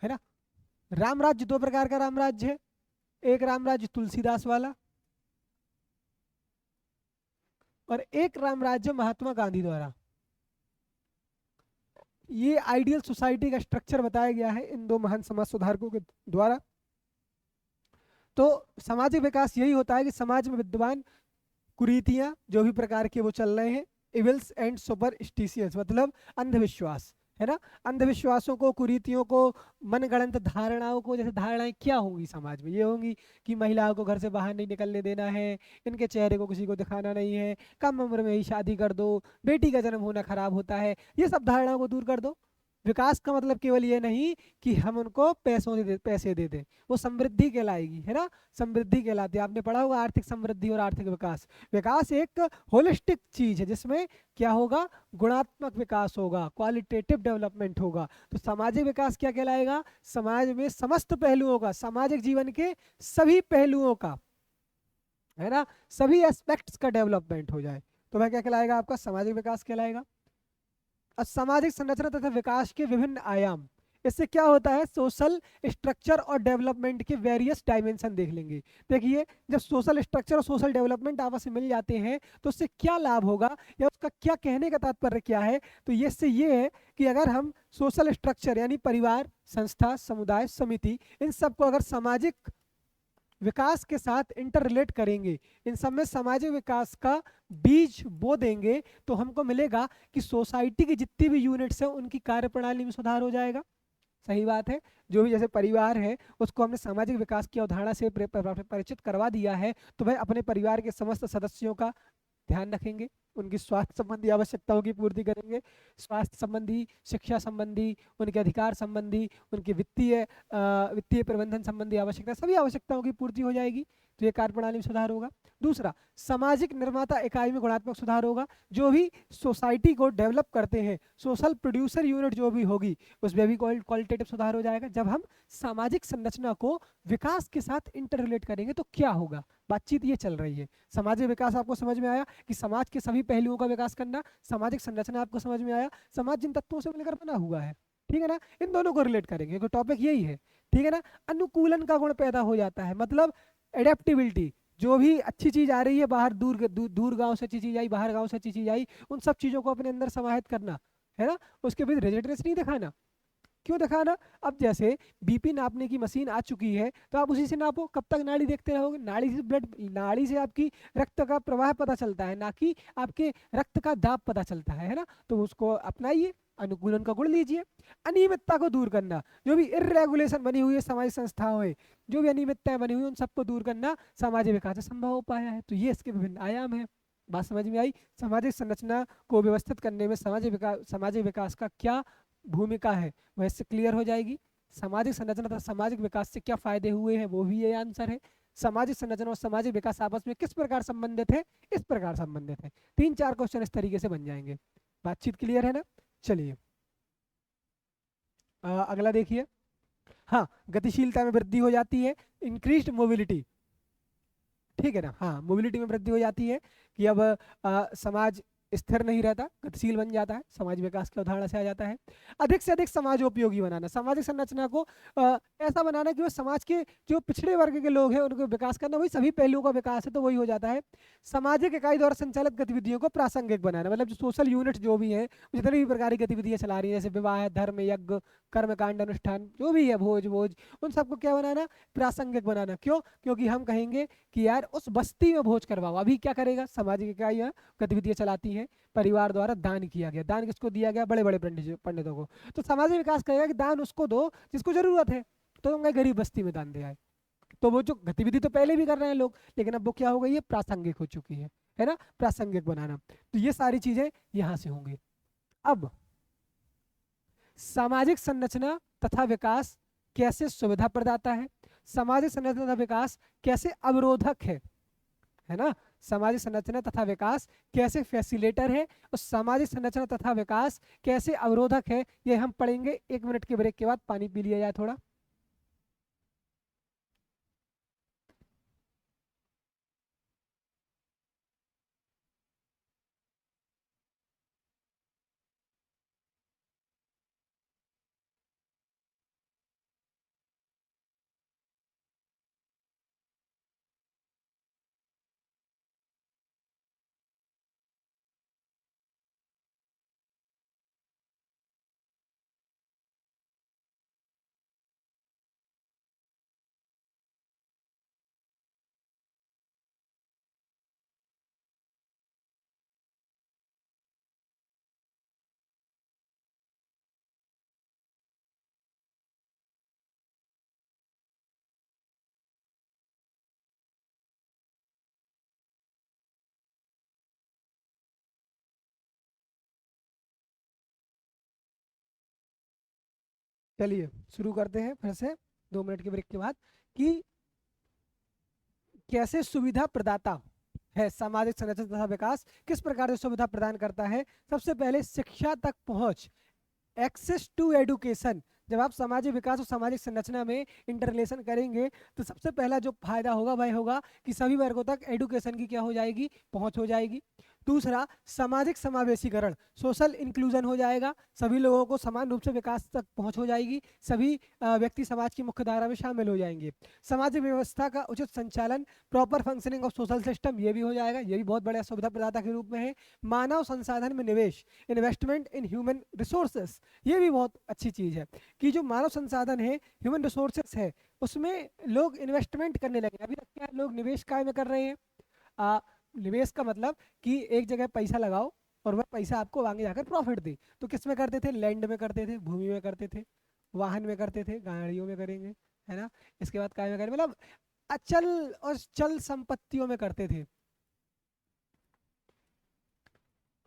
है ना। राम राज्य दो प्रकार का राम राज्य है, एक राम राज्य तुलसीदास वाला, और एक राम राज्य महात्मा गांधी द्वारा। ये आइडियल सोसाइटी का स्ट्रक्चर बताया गया है इन दो महान समाज सुधारकों के द्वारा। तो सामाजिक विकास यही होता है कि समाज में विद्यमान कुरीतियां जो भी प्रकार के वो चल रहे हैं, इविल्स एंड सुपरस्टिशियस मतलब अंधविश्वास, है ना। अंधविश्वासों को, कुरीतियों को, मनगढ़ंत धारणाओं को, जैसे धारणाएं क्या होंगी समाज में, ये होंगी कि महिलाओं को घर से बाहर नहीं निकलने देना है, इनके चेहरे को किसी को दिखाना नहीं है, कम उम्र में ही शादी कर दो, बेटी का जन्म होना खराब होता है, ये सब धारणाओं को दूर कर दो। विकास का मतलब केवल ये नहीं कि हम उनको पैसे दे दें, वो समृद्धि कहलाएगी, है ना। समृद्धि कहलाती है, आपने पढ़ा होगा आर्थिक समृद्धि और आर्थिक विकास। विकास एक होलिस्टिक चीज है जिसमें क्या होगा, गुणात्मक विकास होगा, क्वालिटेटिव डेवलपमेंट होगा। तो सामाजिक विकास क्या कहलाएगा, समाज में समस्त पहलुओं का, सामाजिक जीवन के सभी पहलुओं का, है ना, सभी एस्पेक्ट्स का डेवलपमेंट हो जाए, तो वह क्या कहलाएगा, आपका सामाजिक विकास कहलाएगा। सामाजिक संरचना तथा विकास के विभिन्न आयाम, इससे क्या होता है, सोशल स्ट्रक्चर और डेवलपमेंट के वेरियस डायमेंशन देख लेंगे। देखिए, जब सोशल स्ट्रक्चर और सोशल डेवलपमेंट आपस में मिल जाते हैं तो उससे क्या लाभ होगा, या उसका क्या कहने का तात्पर्य क्या है, तो ये से ये है कि अगर हम सोशल स्ट्रक्चर यानी परिवार, संस्था, समुदाय, समिति, इन सबको अगर सामाजिक विकास के साथ इंटर रिलेट करेंगे, इन सब में सामाजिक विकास का बीज बो देंगे, तो हमको मिलेगा कि सोसाइटी की जितनी भी यूनिट्स हैं उनकी कार्यप्रणाली में सुधार हो जाएगा। सही बात है। जो भी जैसे परिवार है उसको हमने सामाजिक विकास की अवधारणा से परिचित करवा दिया है, तो वह अपने परिवार के समस्त सदस्यों का ध्यान रखेंगे, उनकी स्वास्थ्य संबंधी आवश्यकताओं की पूर्ति करेंगे, स्वास्थ्य संबंधी, शिक्षा संबंधी, उनके अधिकार संबंधी, उनके वित्तीय प्रबंधन संबंधी आवश्यकता, सभी आवश्यकताओं की पूर्ति हो जाएगी, तो ये कार्यप्रणाली में सुधार होगा। दूसरा, सामाजिक निर्माता इकाई में गुणात्मक सुधार होगा। जो भी सोसाइटी को डेवलप करते हैं, सोशल प्रोड्यूसर यूनिट जो भी होगी, उसमें भी क्वालिटेटिव सुधार हो जाएगा। जब हम सामाजिक संरचना को विकास के साथ इंटर रिलेट करेंगे तो क्या होगा, बातचीत ये चल रही है। सामाजिक विकास आपको समझ में आया कि समाज के सभी पहलुओं का विकास करना, सामाजिक संरचना आपको समझ में आया, समाज जिन तत्वों से मिलकर बना हुआ है, ठीक है ना, इन दोनों को रिलेट करेंगे क्योंकि टॉपिक यही है, ठीक है ना। अनुकूलन का गुण पैदा हो जाता है, मतलब एडेप्टिबिलिटी, जो भी अच्छी चीज आ रही है बाहर, दूर गांव से अच्छी चीज आई, बाहर गांव से अच्छी चीज आई, उन सब चीजों को अपने अंदर समाहित करना, है ना, उसके बीच रेजिस्टेंस नहीं दिखाना। क्यों दिखाना, अब जैसे बीपी नापने की मशीन आ चुकी है तो आप उसी से नापो, कब तक नाड़ी देखते रहोगे, नाड़ी से आपकी रक्त का प्रवाह पता चलता है, ना कि आपके रक्त का दाब पता चलता है ना। तो उसको अपनाइए, अनुकूलन का गुण लीजिए। अनियमितता को दूर करना, जो भी इरेगुलेशन बनी हुई है सामाजिक संस्थाओं में, जो भी अनियमितताएं बनी हुई है उन सबको दूर करना सामाजिक विकास से संभव हो पाया है। तो ये इसके विभिन्न आयाम है। बात समझ में आई। सामाजिक संरचना को व्यवस्थित करने में सामाजिक विकास का क्या भूमिका है वह इससे क्लियर हो जाएगी। सामाजिक संरचना तथा सामाजिक विकास से क्या फायदे हुए हैं वो भी ये आंसर है। सामाजिक संरचना और सामाजिक विकास आपस में किस प्रकार संबंधित है, इस प्रकार संबंधित है। 3-4 क्वेश्चन इस तरीके से बन जाएंगे। बातचीत क्लियर है ना। चलिए अगला देखिए। हाँ, गतिशीलता में वृद्धि हो जाती है, इंक्रीज्ड मोबिलिटी, ठीक है ना। हाँ, मोबिलिटी में वृद्धि हो जाती है कि अब समाज स्थिर नहीं रहता, गतिशील बन जाता है, समाज विकास की अवधारणा से आ जाता है। अधिक से अधिक समाजोपयोगी बनाना, सामाजिक संरचना को ऐसा बनाना कि वो समाज के जो पिछड़े वर्ग के लोग हैं उनको विकास करना, वही सभी पहलुओं का विकास है तो वही हो जाता है। सामाजिक इकाई द्वारा संचालित गतिविधियों को प्रासंगिक बनाना, मतलब जो सोशल यूनिट जो भी है, जितनी भी प्रकार की गतिविधियां चला रही है, जैसे विवाह, धर्म, यज्ञ, कर्मकांड, अनुष्ठान जो भी है, भोज उन सबको क्या बनाना, प्रासंगिक बनाना। क्यों, क्योंकि हम कहेंगे कि यार उस बस्ती में भोज करवाओ। अभी क्या करेगा, सामाजिक इकाइयां गतिविधियां चलाती हैं, परिवार द्वारा दान किया गया, दान किसको दिया गया, बड़े बड़े पंडितों को। तो सामाजिक विकास कहेगा कि दान उसको दो जिसको जरूरत है, तो उनका गरीब बस्ती में दान दे आए। तो वो जो गतिविधि तो पहले भी कर रहे हैं लोग, लेकिन अब वो क्या हो गई है, प्रासंगिक हो चुकी है ना, प्रासंगिक बनाना। तो ये सारी चीजें यहाँ से होंगी। अब सामाजिक संरचना तथा विकास कैसे सुविधा प्रदाता है, सामाजिक संरचना तथा विकास कैसे अवरोधक है ना, सामाजिक संरचना तथा विकास कैसे फैसिलेटर है और सामाजिक संरचना तथा विकास कैसे अवरोधक है, ये हम पढ़ेंगे 1 मिनट के ब्रेक के बाद। पानी पी लिया जाए थोड़ा। चलिए शुरू करते हैं फिर से 2 मिनट के ब्रेक के बाद कि कैसे सुविधा प्रदाता है सामाजिक संरचना तथा विकास, किस प्रकार से सुविधा प्रदान करता है। सबसे पहले शिक्षा तक पहुंच, एक्सेस टू एडुकेशन। जब आप सामाजिक विकास और सामाजिक संरचना में इंटरलेशन करेंगे तो सबसे पहला जो फायदा होगा वह होगा कि सभी वर्गों तक एडुकेशन की क्या हो जाएगी, पहुंच हो जाएगी। दूसरा, सामाजिक समावेशीकरण, सोशल इंक्लूजन हो जाएगा, सभी लोगों को समान रूप से विकास तक पहुंच हो जाएगी, सभी व्यक्ति समाज की मुख्य धारा में शामिल हो जाएंगे। सामाजिक व्यवस्था का उचित संचालन, proper functioning of social system, ये भी हो जाएगा, ये भी बहुत बड़ा सुविधा प्रदाता के रूप में है। मानव संसाधन में निवेश, इन्वेस्टमेंट इन ह्यूमन रिसोर्सेस, ये भी बहुत अच्छी चीज है कि जो मानव संसाधन है, ह्यूमन रिसोर्सेस है, उसमें लोग इन्वेस्टमेंट करने लगे। अभी तक क्या लोग निवेश काय में कर रहे हैं, निवेश का मतलब कि एक जगह पैसा लगाओ और वह पैसा आपको आगे जाकर प्रॉफिट दे। तो किस में करते थे, लैंड में करते थे, भूमि में करते थे, वाहन में करते थे, गाड़ियों में करेंगे, है ना। इसके बाद काय में करेंगे, मतलब अचल और चल संपत्तियों में करते थे।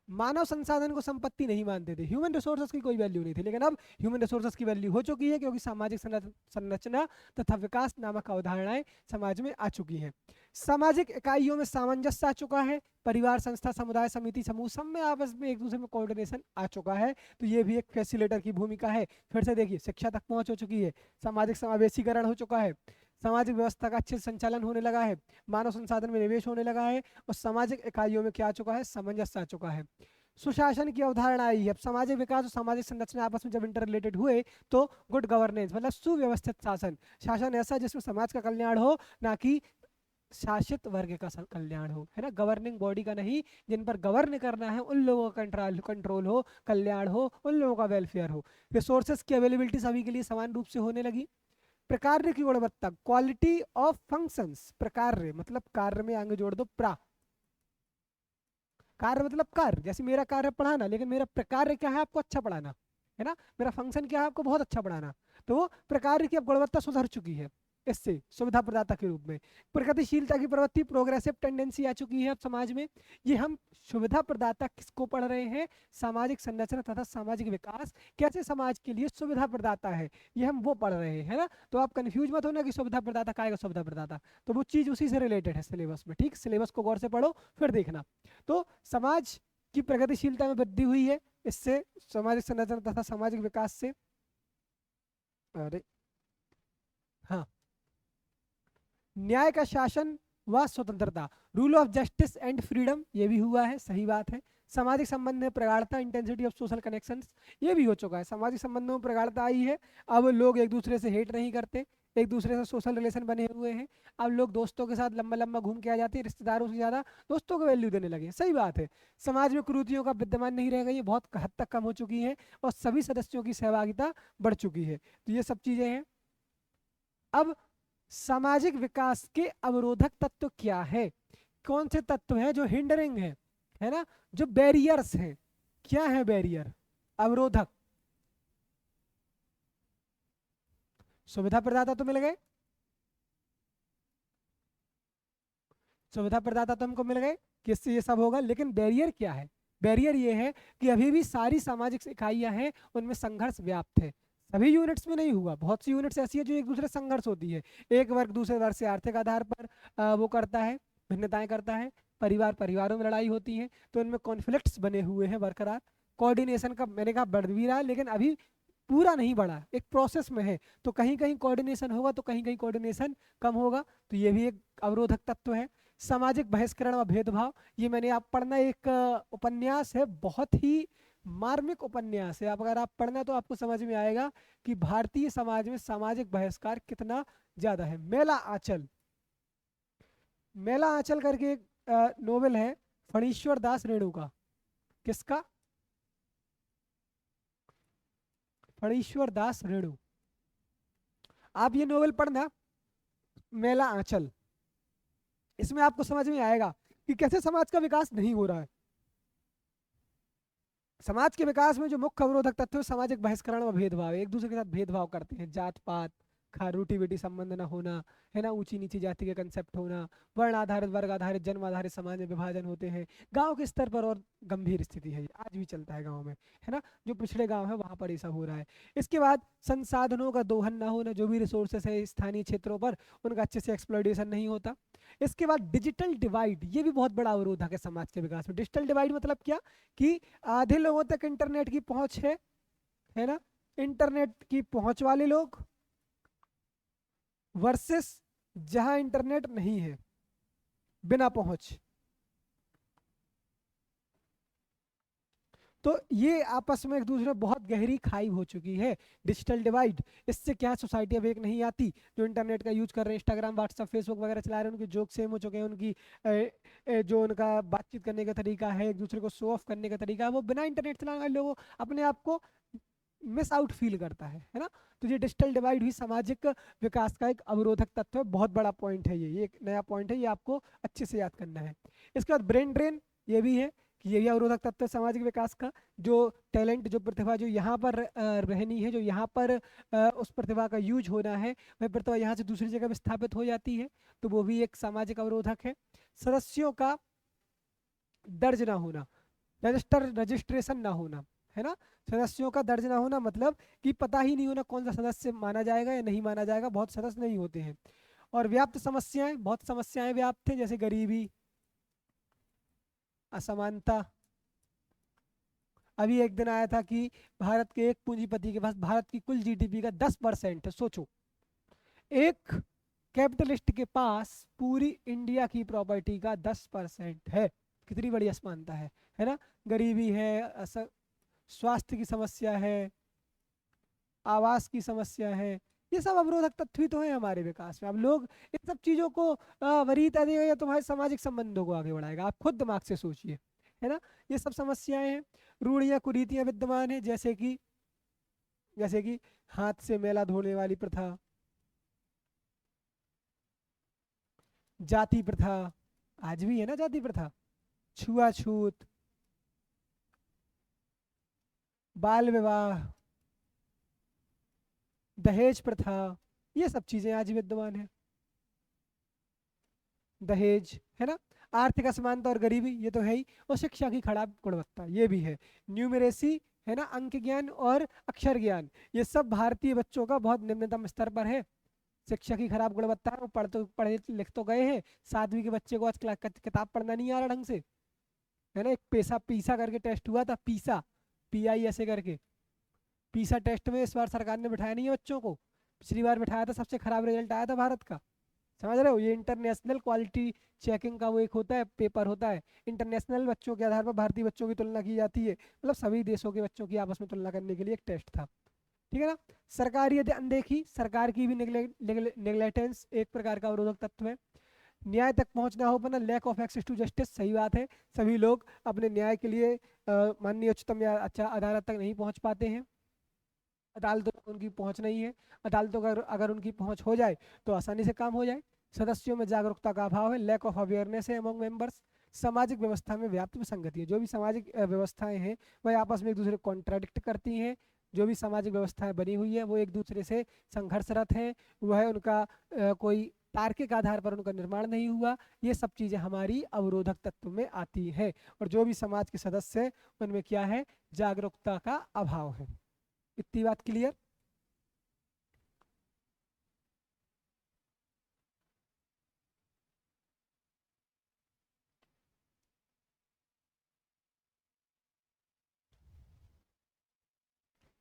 मानव संसाधन को संपत्ति नहीं मानते थे, ह्यूमन रिसोर्सेज की कोई वैल्यू नहीं थी। लेकिन अब ह्यूमन रिसोर्सेज की वैल्यू हो चुकी है क्योंकि सामाजिक संरचना तथा विकास नामक अवधारणाएं समाज में आ चुकी हैं। सामाजिक इकाइयों में सामंजस्य आ चुका है, परिवार, संस्था, समुदाय, समिति, समूह, सब में आपस में एक दूसरे में कोऑर्डिनेशन आ चुका है। तो ये भी एक फैसिलिटेटर की भूमिका है। फिर से देखिए, शिक्षा तक पहुंच हो चुकी है, सामाजिक समावेशीकरण हो चुका है, सामाजिक व्यवस्था का अच्छे संचालन होने लगा है, मानव संसाधन में निवेश होने लगा है और सामाजिक इकाइयों में क्या आ चुका है, सामंजस्य आ चुका है। सुशासन की अवधारणा आई है। अब सामाजिक विकास और सामाजिक संरचना आपस में जब इंटर रिलेटेड हुए तो गुड गवर्नेंस मतलब सुव्यवस्थित शासन, शासन ऐसा जिसमें समाज का कल्याण हो, ना कि शासित वर्ग का कल्याण हो, है ना, गवर्निंग बॉडी का नहीं, जिन पर गवर्न करना है उन लोगों का कंट्रोल हो, कल्याण हो, उन लोगों का वेलफेयर हो। रिसोर्सेज की अवेलेबिलिटी सभी के लिए समान रूप से होने लगी। प्रकार्य की गुणवत्ता, क्वालिटी ऑफ फंक्शंस, प्रकार्य मतलब कार्य में आगे जोड़ दो प्रा, कार्य मतलब कार्य, जैसे मेरा कार्य पढ़ाना, लेकिन मेरा प्रकार्य क्या है, आपको अच्छा पढ़ाना, है ना, मेरा फंक्शन क्या है, आपको बहुत अच्छा पढ़ाना। तो वो प्रकार्य की अब गुणवत्ता सुधर चुकी है इससे सुविधा प्रदाता के रूप में। प्रगतिशीलता की प्रवृत्ति, प्रोग्रेसिव टेंडेंसी आ चुकी है अब समाज में। ये हम सुविधा प्रदाता किसको पढ़ रहे हैं, सामाजिक संरचना तथा सामाजिक विकास कैसे समाज के लिए सुविधा प्रदाता है, ये हम वो पढ़ रहे हैं ना। तो आप कंफ्यूज मत होना कि सुविधा प्रदाता का आएगा, सुविधा प्रदाता तो वो चीज उसी से रिलेटेड है सिलेबस में, ठीक, सिलेबस को गौर से पढ़ो फिर देखना। तो समाज की प्रगतिशीलता में वृद्धि हुई है इससे, सामाजिक संरचना तथा सामाजिक विकास से। अरे हाँ, न्याय का शासन व स्वतंत्रता, rule of justice and freedom, ये भी हुआ है, सही बात है। सामाजिक संबंध में प्रगाढ़ता, इंटेंसिटी ऑफ सोशल कनेक्शंस, ये भी हो चुका है, सामाजिक संबंधों में प्रगाढ़ता आई है। अब लोग एक दूसरे से हेट नहीं करते, एक दूसरे से सोशल रिलेशन बने हुए हैं। अब लोग दोस्तों के साथ लंबा लंबा घूम के आ जाते हैं, रिश्तेदारों से ज्यादा दोस्तों को वैल्यू देने लगे, सही बात है। समाज में कुरीतियों का विद्यमान नहीं रह गई, बहुत हद तक कम हो चुकी है और सभी सदस्यों की सहभागिता बढ़ चुकी है। तो ये सब चीजें हैं। अब सामाजिक विकास के अवरोधक तत्व क्या है, कौन से तत्व हैं जो हिंडरिंग है ना, जो बैरियर्स हैं, क्या है बैरियर, अवरोधक। सुविधा प्रदाता तो मिल गए, सुविधा प्रदाता तो हमको मिल गए, किससे ये सब होगा, लेकिन बैरियर क्या है? बैरियर ये है कि अभी भी सारी सामाजिक इकाइयां हैं उनमें संघर्ष व्याप्त है। सभी यूनिट्स में नहीं हुआ, बहुत सी यूनिट्स ऐसी है जो एक दूसरे से संघर्ष होती है। एक वर्ग दूसरे वर्ग से आर्थिक आधार पर वो करता है, भिन्नताएं करता है, परिवारों में लड़ाई होती है, तो इनमें कॉन्फ्लिक्ट्स बने हुए हैं बरकरार। कोऑर्डिनेशन का मैंने कहा बढ़ भी रहा है, लेकिन अभी पूरा नहीं बढ़ा, एक प्रोसेस में है। तो कहीं कहीं कोऑर्डिनेशन होगा तो कहीं कहीं कोऑर्डिनेशन कम होगा, तो ये भी एक अवरोधक तत्व है। सामाजिक बहिष्करण व भेदभाव, ये मैंने आप पढ़ना एक उपन्यास है, बहुत ही मार्मिक उपन्यास है। अगर आप पढ़ना तो आपको समझ में आएगा कि भारतीय समाज में सामाजिक बहिष्कार कितना ज्यादा है। मेला आंचल, मेला आंचल करके एक नोवेल है फणीश्वर दास रेणु का। किसका? फणीश्वर दास रेणु। आप ये नोवेल पढ़ना, मेला आंचल। इसमें आपको समझ में आएगा कि कैसे समाज का विकास नहीं हो रहा है। समाज के विकास में जो मुख्य अवरोधक तत्व है सामाजिक बहिष्करण व भेदभाव, एक दूसरे के साथ भेदभाव करते हैं, जात पात, रोटी बेटी संबंध न होना, है ना, ऊंची नीची जाति के कंसेप्ट होना, वर्ण आधारित वर्ग आधारित जन्म आधारित समाज में विभाजन होते हैं। गांव के स्तर पर और गंभीर स्थिति है, आज भी चलता है गांव में, है ना, जो पिछड़े गांव है वहां पर ये सब हो रहा है। इसके बाद संसाधनों का दोहन ना होना, जो भी रिसोर्सेस है स्थानीय क्षेत्रों पर उनका अच्छे से एक्सप्लॉयटेशन नहीं होता। इसके बाद डिजिटल डिवाइड, ये भी बहुत बड़ा अवरोधक है समाज के विकास में। डिजिटल डिवाइड मतलब क्या कि आधे लोगों तक इंटरनेट की पहुंच है ना, इंटरनेट की पहुंच वाले लोग वर्सेस जहां इंटरनेट नहीं है, बिना पहुंच। तो ये आपस में एक दूसरे में बहुत गहरी खाई हो चुकी है, डिजिटल डिवाइड। इससे क्या सोसाइटी अब एक नहीं आती, जो इंटरनेट का यूज कर रहे हैं, इंस्टाग्राम व्हाट्सएप फेसबुक वगैरह चला रहे हैं, उनके जोक सेम हो चुके हैं, उनकी जो उनका बातचीत करने का तरीका है, एक दूसरे को शो ऑफ करने का तरीका है, वो बिना इंटरनेट चलाने वाले लोगों अपने आप को मिस आउट फील करता है ना। तो ये डिजिटल डिवाइड भी सामाजिक विकास का एक अवरोधक तत्व है, बहुत बड़ा पॉइंट है ये एक नया पॉइंट है, ये आपको अच्छे से याद करना है। इसके बाद ब्रेन ड्रेन, ये भी है कि ये भी अवरोधक तत्व है सामाजिक विकास का। जो टैलेंट, जो प्रतिभा जो यहाँ पर रहनी है, जो यहाँ पर उस प्रतिभा का यूज होना है, वह प्रतिभा यहाँ से दूसरी जगह विस्थापित हो जाती है, तो वो भी एक सामाजिक अवरोधक है। सदस्यों का दर्ज ना होना, रजिस्ट्रेशन ना होना, है ना, सदस्यों का दर्ज ना होना मतलब कि पता ही नहीं होना कौन सा सदस्य माना जाएगा या नहीं माना जाएगा, बहुत सदस्य नहीं होते हैं। और व्याप्त समस्याएं, बहुत समस्याएं व्याप्त हैं, जैसे गरीबी, असमानता। अभी एक दिन आया था कि भारत के एक पूंजीपति के पास भारत की कुल जीडीपी का 10% है, सोचो, एक कैपिटलिस्ट के पास पूरी इंडिया की प्रॉपर्टी का 10% है, कितनी बड़ी असमानता है ना। गरीबी है, स्वास्थ्य की समस्या है, आवास की समस्या है, ये सब अवरोधक तत्व ही तो है हमारे विकास में। अब लोग इन सब चीजों को वरीयता देगा या तुम्हारे सामाजिक संबंधों को आगे बढ़ाएगा, आप खुद दिमाग से सोचिए, है ना। ये सब समस्याएं हैं। रूढ़ियां कुरीतियां विद्यमान है, जैसे कि हाथ से मेला धोने वाली प्रथा, जाति प्रथा, आज भी है ना जाति प्रथा, छुआछूत, बाल विवाह, दहेज प्रथा, ये सब चीजें आज भी विद्यमान है। दहेज, है ना, आर्थिक असमानता और गरीबी, ये तो है ही। और शिक्षा की खराब गुणवत्ता, ये भी है। न्यूमरेसी, है ना, अंक ज्ञान और अक्षर ज्ञान, ये सब भारतीय बच्चों का बहुत निम्नतम स्तर पर है। शिक्षा की खराब गुणवत्ता है, वो पढ़े लिख तो गए हैं, 7वीं के बच्चे को आज किताब पढ़ना नहीं आ रहा ढंग से, है ना। एक पीसा करके टेस्ट हुआ था, PISA ऐसे करके, पीसा टेस्ट में इस बार सरकार ने बिठाया नहीं है बच्चों को, पिछली बार बिठाया था, सबसे खराब रिजल्ट आया था भारत का, समझ रहे हो। ये इंटरनेशनल क्वालिटी चेकिंग का वो एक होता है, पेपर होता है, इंटरनेशनल बच्चों के आधार पर भारतीय बच्चों की तुलना की जाती है, मतलब सभी देशों के बच्चों की आपस में तुलना करने के लिए एक टेस्ट था, ठीक है ना। सरकारी अनदेखी, सरकार की भी नेग्लेक्टेंस एक प्रकार का अवरोधक तत्व है। न्याय तक पहुंच ना हो पाना, lack of access to justice, सही बात है, सभी लोग अपने न्याय के लिए माननीय उच्चतम या अच्छा अदालत तक नहीं पहुंच पाते हैं, अदालतों तक उनकी पहुंच नहीं है। अदालतों का अगर उनकी पहुंच हो जाए तो आसानी से काम हो जाए। सदस्यों में जागरूकता का अभाव है, लैक ऑफ अवेयरनेस है अमंग मेंबर्स। सामाजिक व्यवस्था में व्याप्त विसंगति है, जो भी सामाजिक व्यवस्थाएं हैं वह आपस में एक दूसरे को कॉन्ट्राडिक्ट करती हैं। जो भी सामाजिक व्यवस्थाएं बनी हुई है वो एक दूसरे से संघर्षरत हैं, वह उनका कोई तार्किक आधार पर उनका निर्माण नहीं हुआ, ये सब चीजें हमारी अवरोधक तत्व में आती है। और जो भी समाज के सदस्य हैं उनमें क्या है, जागरूकता का अभाव है। इतनी बात क्लियर।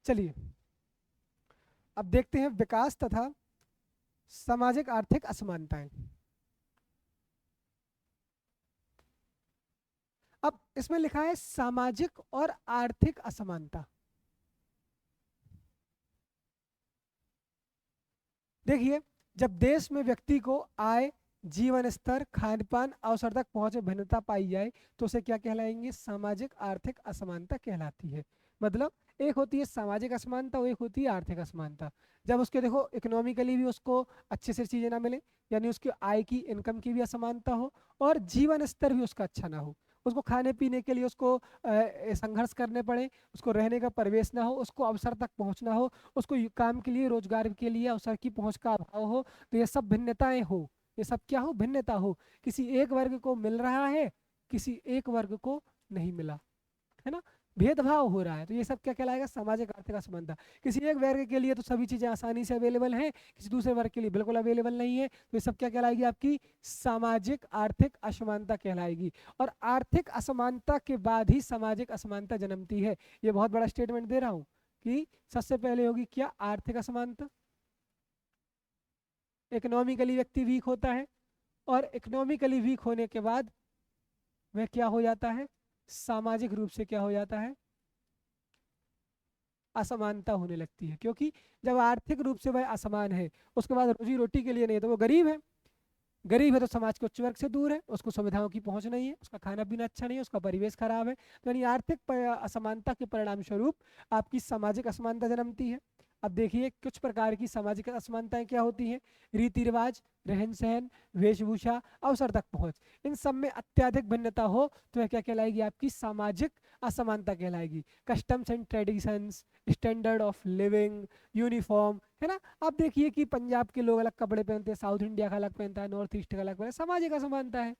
चलिए अब देखते हैं विकास तथा सामाजिक आर्थिक असमानताएं। अब इसमें लिखा है सामाजिक और आर्थिक असमानता। देखिए, जब देश में व्यक्ति को आय, जीवन स्तर, खान पान, अवसर तक पहुंचे भिन्नता पाई जाए तो उसे क्या कहलाएंगे, सामाजिक आर्थिक असमानता कहलाती है। मतलब एक होती है सामाजिक असमानता और एक होती है आर्थिक असमानता। जब उसके देखो इकोनॉमिकली भी उसको अच्छे से चीजें ना मिले, यानी उसकी आय की, इनकम की भी असमानता हो, और जीवन स्तर भी उसका अच्छा ना हो, उसको खाने पीने के लिए उसको संघर्ष करने पड़े, उसको रहने का परिवेश ना हो, उसको अवसर तक पहुंचना हो, उसको काम के लिए, रोजगार के लिए अवसर की पहुंच का अभाव हो, तो ये सब भिन्नताएं हो, ये सब क्या हो, भिन्नता हो। किसी एक वर्ग को मिल रहा है, किसी एक वर्ग को नहीं मिला, है ना, भेदभाव हो रहा है, तो ये सब क्या कहलाएगा, सामाजिक आर्थिक असमानता। किसी एक वर्ग के लिए तो सभी चीजें आसानी से अवेलेबल हैं, किसी दूसरे वर्ग के लिए बिल्कुल अवेलेबल नहीं है, तो ये सब क्या कहलाएगी, आपकी सामाजिक आर्थिक असमानता कहलाएगी। और आर्थिक असमानता के बाद ही सामाजिक असमानता जन्मती है। ये बहुत बड़ा स्टेटमेंट दे रहा हूँ कि सबसे पहले होगी क्या, आर्थिक असमानता, इकोनॉमिकली व्यक्ति वीक होता है, और इकोनॉमिकली वीक होने के बाद वह क्या हो जाता है, सामाजिक रूप से क्या हो जाता है, असमानता होने लगती है। क्योंकि जब आर्थिक रूप से वह असमान है, उसके बाद रोजी रोटी के लिए नहीं है, तो वो गरीब है। गरीब है तो समाज के उच्च वर्ग से दूर है, उसको सुविधाओं की पहुंच नहीं है, उसका खाना पीना अच्छा नहीं है, उसका परिवेश खराब है, तो यानी आर्थिक असमानता के परिणाम स्वरूप आपकी सामाजिक असमानता जन्मती है। अब देखिए कुछ प्रकार की सामाजिक असमानताएं क्या होती हैं, रीति रिवाज, रहन सहन, वेशभूषा, अवसर तक पहुंच, इन सब में अत्यधिक भिन्नता हो तो यह क्या कहलाएगी, आपकी सामाजिक असमानता कहलाएगी। Customs and traditions, standard of living, uniform, है ना। आप देखिए कि पंजाब के लोग अलग कपड़े पहनते हैं, साउथ इंडिया का अलग पहनता है, नॉर्थ ईस्ट का अलग पहनता है, सामाजिक असमानता है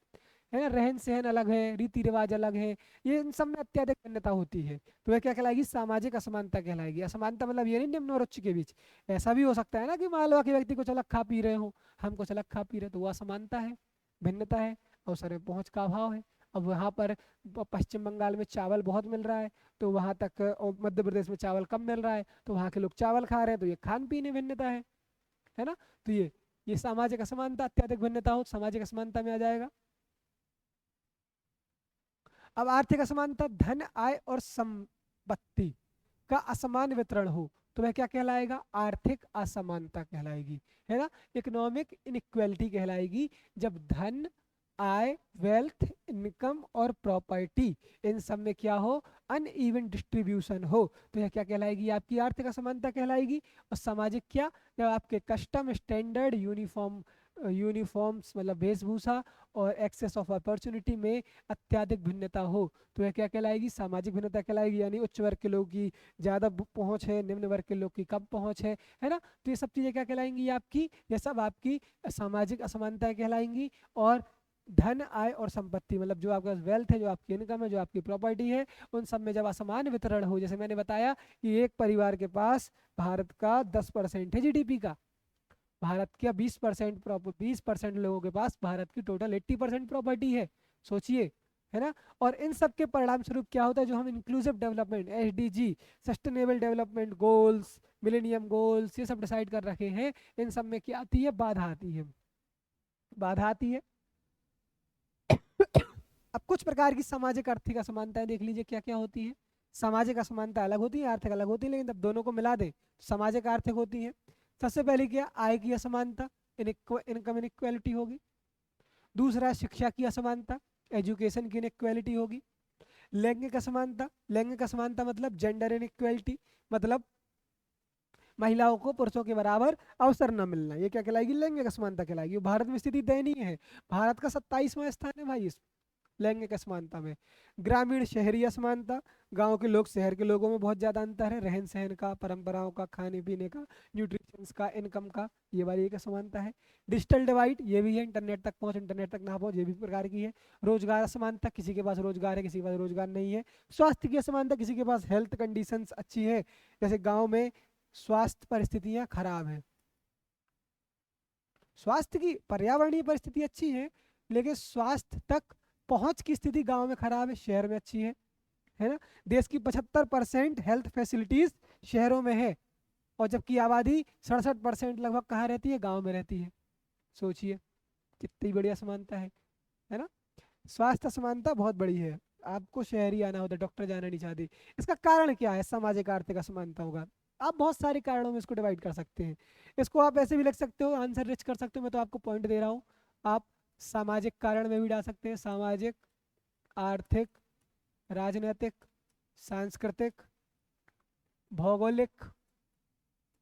ना। रहन सहन अलग है, रीति रिवाज अलग है, ये इन सब में अत्यधिक भिन्नता होती है, तो वह क्या कहलाएगी, सामाजिक असमानता कहलाएगी। असमानता मतलब ये नहीं निम्न और उच्च के बीच, ऐसा भी हो सकता है ना कि मान लो कि व्यक्ति कुछ अलग खा पी रहे हो, हम कुछ अलग खा पी रहे, तो वो असमानता है, भिन्नता है, अवसर में पहुंच का अभाव है। अब वहाँ पर पश्चिम बंगाल में चावल बहुत मिल रहा है, तो वहाँ तक और मध्य प्रदेश में चावल कम मिल रहा है, तो वहाँ के लोग चावल खा रहे हैं, तो ये खान पीने भिन्नता है ना। तो ये सामाजिक असमानता, अत्यधिक भिन्नता हो सामाजिक असमानता में आ जाएगा। अब आर्थिक असमानता, धन, आय और संपत्ति का असमान वितरण हो तो वह क्या कहलाएगा, आर्थिक असमानता कहलाएगी, है ना। इकोनॉमिक इनइक्वालिटी कहलाएगी, जब धन, आय, वेल्थ, इनकम और प्रॉपर्टी, इन सब में क्या हो, अनइवन डिस्ट्रीब्यूशन हो, तो यह क्या कहलाएगी, आपकी आर्थिक असमानता कहलाएगी। और सामाजिक क्या, जब आपके कस्टम, स्टैंडर्ड, यूनिफॉर्म्स मतलब वेशभूषा और एक्सेस ऑफ अपॉर्चुनिटी में अत्यधिक भिन्नता हो तो यह क्या कहलाएगी, सामाजिक भिन्नता कहलाएगी। यानी उच्च वर्ग के लोग की ज़्यादा पहुंच है, निम्न वर्ग के लोग की कम पहुंच है ना। तो ये सब चीज़ें क्या कहलाएंगी आपकी, ये सब आपकी सामाजिक असमानताएं कहलाएंगी। और धन, आय और संपत्ति मतलब जो आपका वेल्थ है, जो आपकी इनकम है, जो आपकी प्रॉपर्टी है, उन सब में जब असमान वितरण हो, जैसे मैंने बताया कि एक परिवार के पास भारत का 10% है जीडीपी का, भारत का 20% 20% लोगों के पास भारत की टोटल 80% प्रॉपर्टी है, सोचिए, है ना। और इन सब के परिणाम स्वरूप क्या होता है, जो हम inclusive development, SDG, sustainable development goals, millennium goals, ये सब डिसाइड कर रखे हैं, इन सब में क्या आती है, बाधा आती है, बाधा आती है। अब कुछ प्रकार की सामाजिक आर्थिक असमानताएं देख लीजिए क्या क्या होती है। सामाजिक असमानता अलग होती है, आर्थिक अलग होती है, लेकिन जब दोनों को मिला दे तो सामाजिक आर्थिक होती है। सबसे पहले क्या, आय की असमानता, इनकम इनइक्वालिटी होगी। दूसरा है शिक्षा की असमानता, एजुकेशन की इनइक्वालिटी होगी। लैंगिक असमानता, लैंगिक असमानता मतलब जेंडर इनइक्वालिटी, मतलब महिलाओं को पुरुषों के बराबर अवसर न मिलना, ये क्या कहलाएगी, लैंगिक असमानता कहलाएगी। भारत में स्थिति दयनीय है, भारत का 27वां स्थान है भाई इस लैंगिक असमानता में। ग्रामीण शहरी असमानता, गांव के लोग शहर के लोगों में बहुत ज़्यादा अंतर है, रहन सहन का, परंपराओं का, खाने पीने का, न्यूट्रिशंस का, इनकम का, ये वाली एक असमानता है। डिजिटल डिवाइड, ये भी है, इंटरनेट तक पहुँच, इंटरनेट तक ना पहुँच, ये भी प्रकार की है। रोजगार असमानता, किसी के पास रोजगार है, किसी के पास रोजगार नहीं है। स्वास्थ्य की असमानता, किसी के पास हेल्थ कंडीशंस अच्छी है, जैसे गाँव में स्वास्थ्य परिस्थितियाँ खराब हैं, स्वास्थ्य की पर्यावरणीय परिस्थिति अच्छी है, लेकिन स्वास्थ्य तक पहुंच की स्थिति गांव में खराब है, शहर में अच्छी है ना। देश की 75% हेल्थ फैसिलिटीज शहरों में है, और जबकि आबादी 67% लगभग कहाँ रहती है, गांव में रहती है। सोचिए कितनी बड़ी असमानता है ना। स्वास्थ्य असमानता बहुत बड़ी है, आपको शहर ही आना होता है, डॉक्टर जाना नहीं चाहते। इसका कारण क्या है, सामाजिक आर्थिक असमानता होगा। आप बहुत सारे कारणों में इसको डिवाइड कर सकते हैं। इसको आप ऐसे भी लिख सकते हो, आंसर रिच कर सकते हो, मैं तो आपको पॉइंट दे रहा हूँ। आप सामाजिक कारण में भी डाल सकते हैं, सामाजिक, आर्थिक, राजनीतिक, सांस्कृतिक, भौगोलिक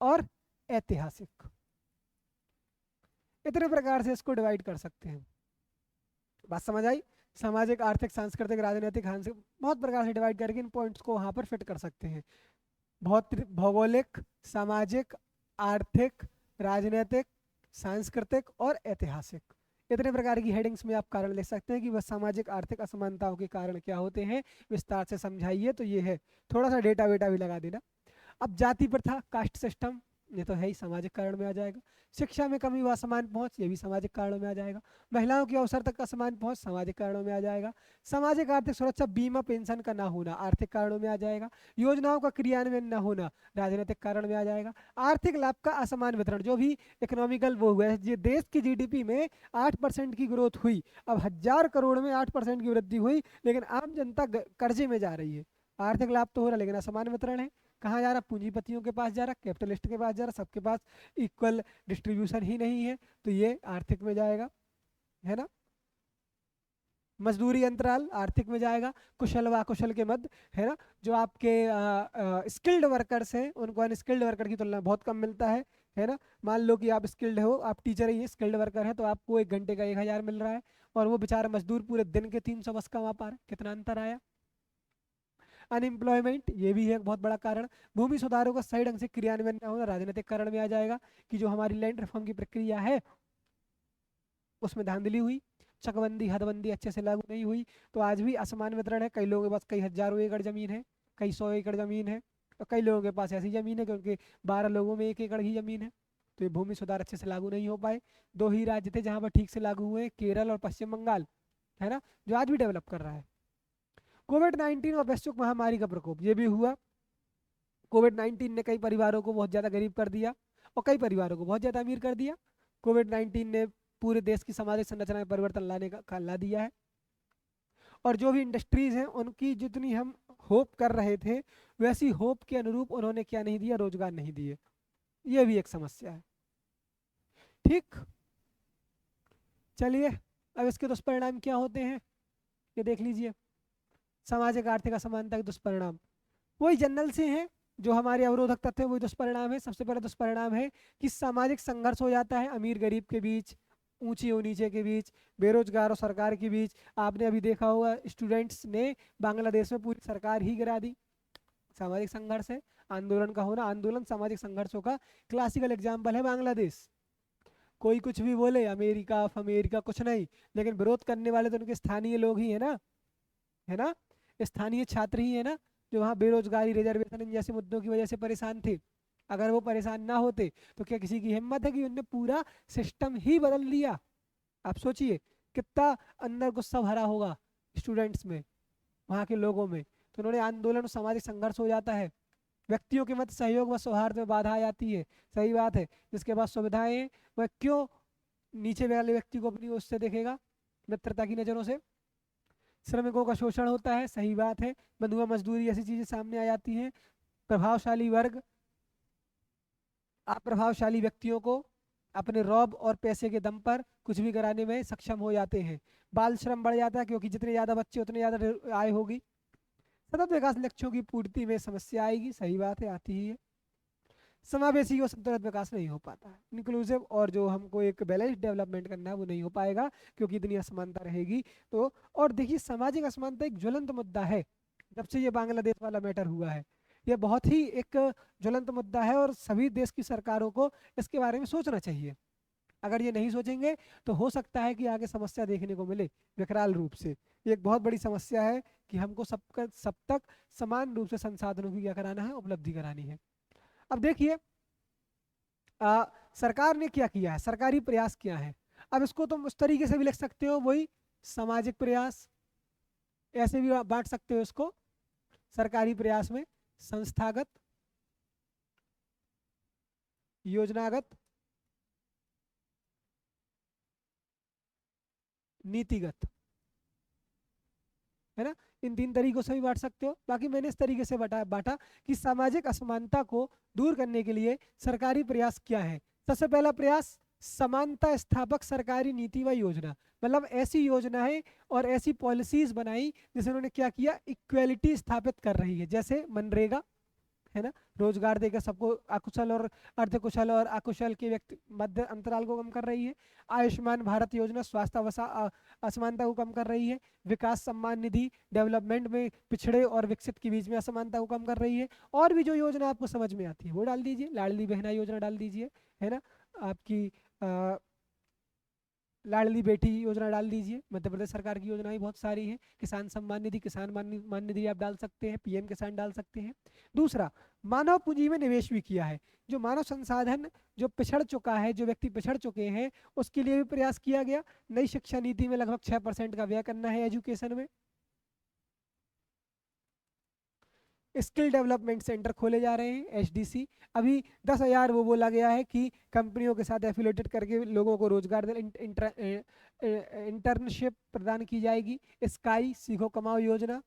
और ऐतिहासिक, इतने प्रकार से इसको डिवाइड कर सकते हैं। बात समझ आई। सामाजिक, आर्थिक, सांस्कृतिक, राजनीतिक, बहुत प्रकार से डिवाइड करके इन पॉइंट्स को वहां पर फिट कर सकते हैं। बहुत भौगोलिक, सामाजिक, आर्थिक, राजनीतिक, सांस्कृतिक और ऐतिहासिक, इतने प्रकार की हेडिंग्स में आप कारण लिख सकते हैं कि वह सामाजिक आर्थिक असमानताओं के कारण क्या होते हैं, विस्तार से समझाइए। तो ये है, थोड़ा सा डेटा वेटा भी लगा देना। अब जाति प्रथा, कास्ट सिस्टम, ये तो है ही, सामाजिक कारण में आ जाएगा। शिक्षा में कमी व असमान पहुंच, ये भी सामाजिक कारणों में आ जाएगा। महिलाओं के अवसर तक असमान पहुंच, सामाजिक कारणों में आ जाएगा। सामाजिक आर्थिक सुरक्षा, बीमा पेंशन का ना होना, आर्थिक कारणों में आ जाएगा। योजनाओं का क्रियान्वयन न होना, राजनीतिक कारण में आ जाएगा। आर्थिक लाभ का असमान वितरण, जो भी इकोनॉमिकल वो हुआ है, ये देश की जीडीपी में 8% की ग्रोथ हुई, अब 1000 करोड़ में 8% की वृद्धि हुई, लेकिन आम जनता कर्जे में जा रही है। आर्थिक लाभ तो हो रहा, लेकिन असमान वितरण है। कहाँ जा रहा, पूंजीपतियों के पास जा रहा, कैपिटलिस्ट के पास जा रहा, सबके पास इक्वल डिस्ट्रीब्यूशन ही नहीं है, तो ये आर्थिक में जाएगा, है ना। मजदूरी अंतराल आर्थिक में जाएगा। कुशल व अकुशल के मध्य, है ना, जो आपके स्किल्ड वर्कर्स हैं उनको अनस्किल्ड वर्कर की तुलना में बहुत कम मिलता है ना। मान लो कि आप स्किल्ड हो, आप टीचर ही स्किल्ड वर्कर है, तो आपको 1 घंटे का 1000 मिल रहा है, और वो बेचारा मजदूर पूरे दिन के 300 बस कमा पा रहा है, कितना अंतर आया। अनएम्प्लॉयमेंट, ये भी है एक बहुत बड़ा कारण। भूमि सुधारों का सही ढंग से क्रियान्वयन न होना, राजनीतिक कारण में आ जाएगा, कि जो हमारी लैंड रिफॉर्म की प्रक्रिया है उसमें धांधली हुई, चकबंदी हदबंदी अच्छे से लागू नहीं हुई, तो आज भी असमान वितरण है। कई लोगों के पास कई हजारों एकड़ जमीन है, कई 100 एकड़ जमीन है, और कई लोगों के पास ऐसी जमीन है कि उनके 12 लोगों में 1 एकड़ ही जमीन है। तो ये भूमि सुधार अच्छे से लागू नहीं हो पाए। 2 ही राज्य थे जहाँ पर ठीक से लागू हुए, केरल और पश्चिम बंगाल, है ना, जो आज भी डेवलप कर रहा है। कोविड-19 और वैश्विक महामारी का प्रकोप, ये भी हुआ। कोविड-19 ने कई परिवारों को बहुत ज़्यादा गरीब कर दिया, और कई परिवारों को बहुत ज़्यादा अमीर कर दिया। कोविड-19 ने पूरे देश की सामाजिक संरचना में परिवर्तन लाने का ला दिया है, और जो भी इंडस्ट्रीज हैं उनकी जितनी हम होप कर रहे थे, वैसी होप के अनुरूप उन्होंने क्या नहीं दिया, रोजगार नहीं दिए। ये भी एक समस्या है। ठीक, चलिए अब इसके दुष्परिणाम क्या होते हैं ये देख लीजिए। सामाजिक आर्थिक असमानता के दुष्परिणाम वही जनरल से हैं, जो हमारे अवरोधक तत्व है वही दुष्परिणाम है। सबसे पहला दुष्परिणाम है कि सामाजिक संघर्ष हो जाता है, अमीर गरीब के बीच, ऊंचे और नीचे के बीच, बेरोजगार और सरकार के बीच। आपने अभी देखा होगा स्टूडेंट्स ने बांग्लादेश में पूरी सरकार ही गिरा दी। सामाजिक संघर्ष है, आंदोलन का होना, आंदोलन सामाजिक संघर्षों का क्लासिकल एग्जाम्पल है बांग्लादेश। कोई कुछ भी बोले, अमेरिका अमेरिका कुछ नहीं, लेकिन विरोध करने वाले तो उनके स्थानीय लोग ही है ना, स्थानीय छात्र ही है ना, जो वहाँ बेरोजगारी, रिजर्वेशन, इन जैसे मुद्दों की वजह से परेशान थे। अगर वो परेशान ना होते तो क्या किसी की हिम्मत है कि उनने पूरा सिस्टम ही बदल लिया। आप सोचिए कितना अंदर गुस्सा भरा होगा स्टूडेंट्स में, वहाँ के लोगों में। तो उन्होंने आंदोलन, सामाजिक संघर्ष हो जाता है। व्यक्तियों के मध्य सहयोग व सौहार्द में बाधा आ जाती है, सही बात है। जिसके पास सुविधाएं, वह क्यों नीचे वाले व्यक्ति को अपनी उससे देखेगा, मित्रता की नज़रों से। श्रमिकों का शोषण होता है, सही बात है। बंधुआ मजदूरी ऐसी चीजें सामने आ जाती हैं। प्रभावशाली वर्ग अप्रभावशाली व्यक्तियों को अपने रौब और पैसे के दम पर कुछ भी कराने में सक्षम हो जाते हैं। बाल श्रम बढ़ जाता है, क्योंकि जितने ज़्यादा बच्चे उतने ज़्यादा आय होगी। सतत विकास लक्ष्यों की पूर्ति में समस्या आएगी, सही बात है, आती ही है। समावेशी और संतुलित विकास नहीं हो पाता है। इंक्लूसिव और जो हमको एक बैलेंस डेवलपमेंट करना है वो नहीं हो पाएगा, क्योंकि इतनी असमानता रहेगी। तो और देखिए, सामाजिक असमानता एक ज्वलंत मुद्दा है। जब से ये बांग्लादेश वाला मैटर हुआ है, ये बहुत ही एक ज्वलंत मुद्दा है, और सभी देश की सरकारों को इसके बारे में सोचना चाहिए। अगर ये नहीं सोचेंगे तो हो सकता है कि आगे समस्या देखने को मिले विकराल रूप से। ये एक बहुत बड़ी समस्या है कि हमको सब तक समान रूप से संसाधनों की क्या कराना है, उपलब्धि करानी है। अब देखिए, सरकार ने क्या किया है, सरकारी प्रयास क्या है। अब इसको तुम उस तरीके से भी लिख सकते हो, वही सामाजिक प्रयास, ऐसे भी बांट सकते हो इसको। सरकारी प्रयास में संस्थागत, योजनागत, नीतिगत, है ना। इन 3 तरीकों से भी बांट सकते हो। बाकी मैंने इस तरीके से बांटा कि सामाजिक असमानता को दूर करने के लिए सरकारी प्रयास क्या है। सबसे पहला प्रयास, समानता स्थापक सरकारी नीति व योजना, मतलब ऐसी योजनाएं और ऐसी पॉलिसीज बनाई जिसे उन्होंने क्या किया, इक्वेलिटी स्थापित कर रही है। जैसे मनरेगा, है ना, रोजगार देकर सबको, अकुशल और अर्धकुशल और अकुशल के व्यक्ति मध्य अंतराल को कम कर रही है। आयुष्मान भारत योजना स्वास्थ्य असमानता को कम कर रही है। विकास सम्मान निधि डेवलपमेंट में पिछड़े और विकसित के बीच में असमानता को कम कर रही है। और भी जो योजना आपको समझ में आती है वो डाल दीजिए। लाडली बहना योजना डाल दीजिए, है ना, आपकी लाडली बेटी योजना डाल दीजिए। मध्य प्रदेश सरकार की योजनाएं बहुत सारी हैं। किसान सम्मान निधि, किसान मान निधि आप डाल सकते हैं, पीएम किसान डाल सकते हैं। दूसरा, मानव पूंजी में निवेश भी किया है। जो मानव संसाधन जो पिछड़ चुका है, जो व्यक्ति पिछड़ चुके हैं, उसके लिए भी प्रयास किया गया। नई शिक्षा नीति में लगभग 6% का व्यय करना है एजुकेशन में। स्किल डेवलपमेंट सेंटर खोले जा रहे हैं, एचडीसी। अभी 10,000 वो बोला गया है कि कंपनियों के साथ एफिलेटेड करके लोगों को रोजगार इंटर्नशिप प्रदान की जाएगी। स्काई सीखो कमाओ योजना,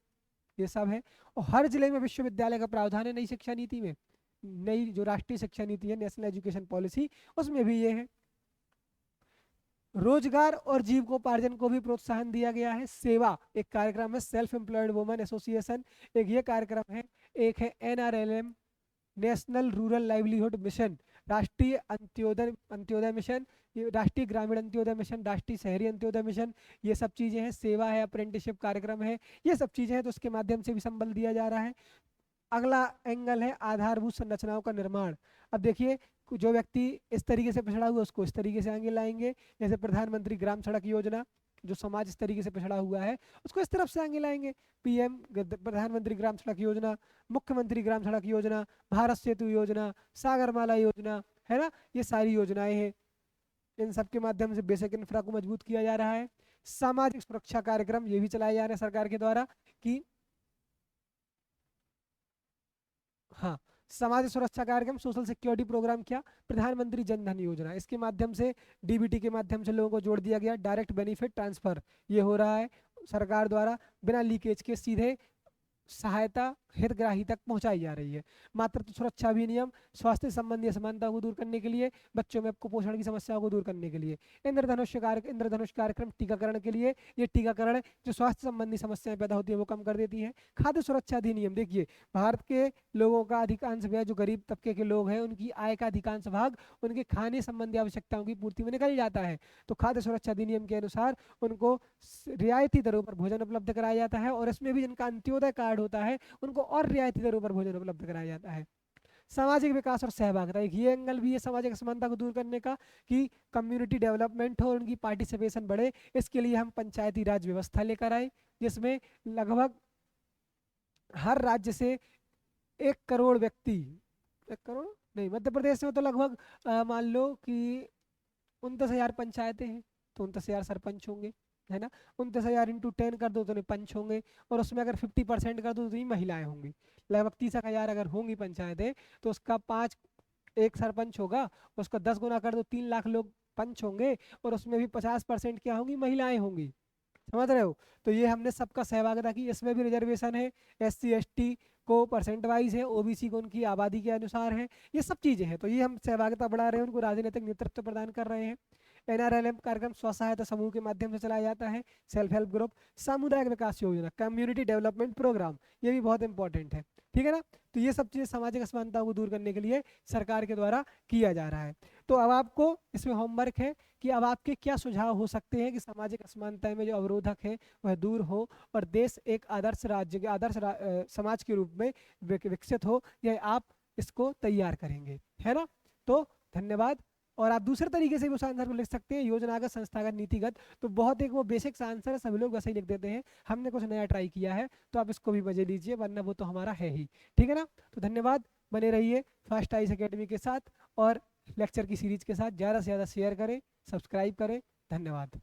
ये सब है। और हर जिले में विश्वविद्यालय का प्रावधान है नई शिक्षा नीति में। नई जो राष्ट्रीय शिक्षा नीति है, नेशनल एजुकेशन पॉलिसी, उसमें भी ये है। रोजगार और जीविकोपार्जन को भी प्रोत्साहन दिया गया है। सेवा एक कार्यक्रम है, सेल्फ एम्प्लॉयड वुमेन एसोसिएशन, एक ये कार्यक्रम है। एक है NRLM, national rural livelihood mission, राष्ट्रीय अंत्योदय मिशन, ये राष्ट्रीय ग्रामीण अंत्योदय मिशन, राष्ट्रीय शहरी अंत्योदय मिशन, ये सब चीजें हैं। सेवा है, अप्रेंटिसशिप कार्यक्रम है, ये सब चीजें हैं। तो उसके माध्यम से भी संबल दिया जा रहा है। अगला एंगल है आधारभूत संरचनाओं का निर्माण। अब देखिए, जो व्यक्ति इस तरीके से पिछड़ा हुआ उसको इस तरीके से आगे लाएंगे। जैसे प्रधानमंत्री ग्राम सड़क योजना, जो समाज इस तरीके से पिछड़ा हुआ है उसको इस तरफ से आगे लाएंगे। पीएम प्रधानमंत्री ग्राम सड़क योजना, मुख्यमंत्री ग्राम सड़क योजना, भारत सेतु योजना, सागरमाला योजना, है ना, ये सारी योजनाएं हैं। इन सब के माध्यम से बेसिक इंफ्रा को मजबूत किया जा रहा है। सामाजिक सुरक्षा कार्यक्रम ये भी चलाए जा रहे हैं सरकार के द्वारा कि हाँ, समाज सुरक्षा कार्यक्रम, सोशल सिक्योरिटी प्रोग्राम क्या, प्रधानमंत्री जन धन योजना, इसके माध्यम से डीबीटी के माध्यम से लोगों को जोड़ दिया गया। डायरेक्ट बेनिफिट ट्रांसफर ये हो रहा है सरकार द्वारा, बिना लीकेज के सीधे सहायता हितग्राही तक पहुंचाई जा रही है। मातृत्व सुरक्षा अधिनियम, स्वास्थ्य संबंधी असमानता को दूर करने के लिए, बच्चों में कुपोषण की समस्याओं को दूर करने के लिए। इंद्रधनुष कार्यक्रम टीकाकरण के लिए, ये टीकाकरण जो स्वास्थ्य संबंधी समस्याएं पैदा होती है वो कम कर देती है। खाद्य सुरक्षा अधिनियम, देखिए भारत के लोगों का अधिकांश व्यय, जो गरीब तबके के लोग हैं उनकी आय का अधिकांश भाग उनके खाने संबंधी आवश्यकताओं की पूर्ति में निकल जाता है। तो खाद्य सुरक्षा अधिनियम के अनुसार उनको रियायती दरों पर भोजन उपलब्ध कराया जाता है, और इसमें भी जिनका अंत्योदय कार्ड होता है उनको और रियायती दरों पर भोजन उपलब्ध कराया जाता है। सामाजिक विकास और सहभागिता, एक ये एंगल भी है सामाजिक असमानता को दूर करने का कि कम्युनिटी डेवलपमेंट हो और उनकी पार्टिसिपेशन बढ़े। इसके लिए हम पंचायती राज व्यवस्था लेकर आए, जिसमें लगभग हर राज्य से 1 करोड़ व्यक्ति, 1 करोड़ नहीं, मध्य प्रदेश में तो लगभग मान लो कि 29,000 पंचायतें हैं, तो 29,000 सरपंच होंगे, है ना। 29,000 इंटू 10 कर दो तो पंच होंगे, और उसमें अगर 50% कर दो तो ये महिलाएं होंगी। लगभग 30,000 अगर होंगी पंचायतें, तो उसका 5 एक सरपंच होगा, उसका 10 गुना कर दो, 3 लाख लोग पंच होंगे, और उसमें भी 50% क्या होंगी, महिलाएं होंगी। समझ रहे हो। तो ये हमने सबका सहभागिता की। इसमें भी रिजर्वेशन है, SC ST को परसेंट वाइज है, OBC को उनकी आबादी के अनुसार है, ये सब चीजें हैं। तो ये हम सहभागिता बढ़ा रहे हैं, उनको राजनीतिक नेतृत्व प्रदान कर रहे हैं। NRLM कार्यक्रम स्व सहायता समूह के माध्यम से चलाया जाता है। सेल्फ हेल्प ग्रुप, सामुदायिक विकास योजना, कम्युनिटी डेवलपमेंट प्रोग्राम, ये भी बहुत इंपॉर्टेंट है, ठीक है ना। तो ये सब चीज़ें सामाजिक असमानताओं को दूर करने के लिए सरकार के द्वारा किया जा रहा है। तो अब आपको इसमें होमवर्क है कि अब आपके क्या सुझाव हो सकते हैं कि सामाजिक असमानता में जो अवरोधक है वह दूर हो और देश एक आदर्श राज्य के समाज के रूप में विकसित हो, यह आप इसको तैयार करेंगे, है ना। तो धन्यवाद। और आप दूसरे तरीके से भी उस आंसर को लिख सकते हैं, योजनागत, संस्थागत, नीतिगत। तो बहुत एक वो बेसिक आंसर है, सभी लोग वैसे ही लिख देते हैं, हमने कुछ नया ट्राई किया है, तो आप इसको भी मजे लीजिए, वरना वो तो हमारा है ही, ठीक है ना। तो धन्यवाद, बने रहिए फास्ट आइज अकेडमी के साथ और लेक्चर की सीरीज के साथ। ज़्यादा से ज़्यादा शेयर करें, सब्सक्राइब करें। धन्यवाद।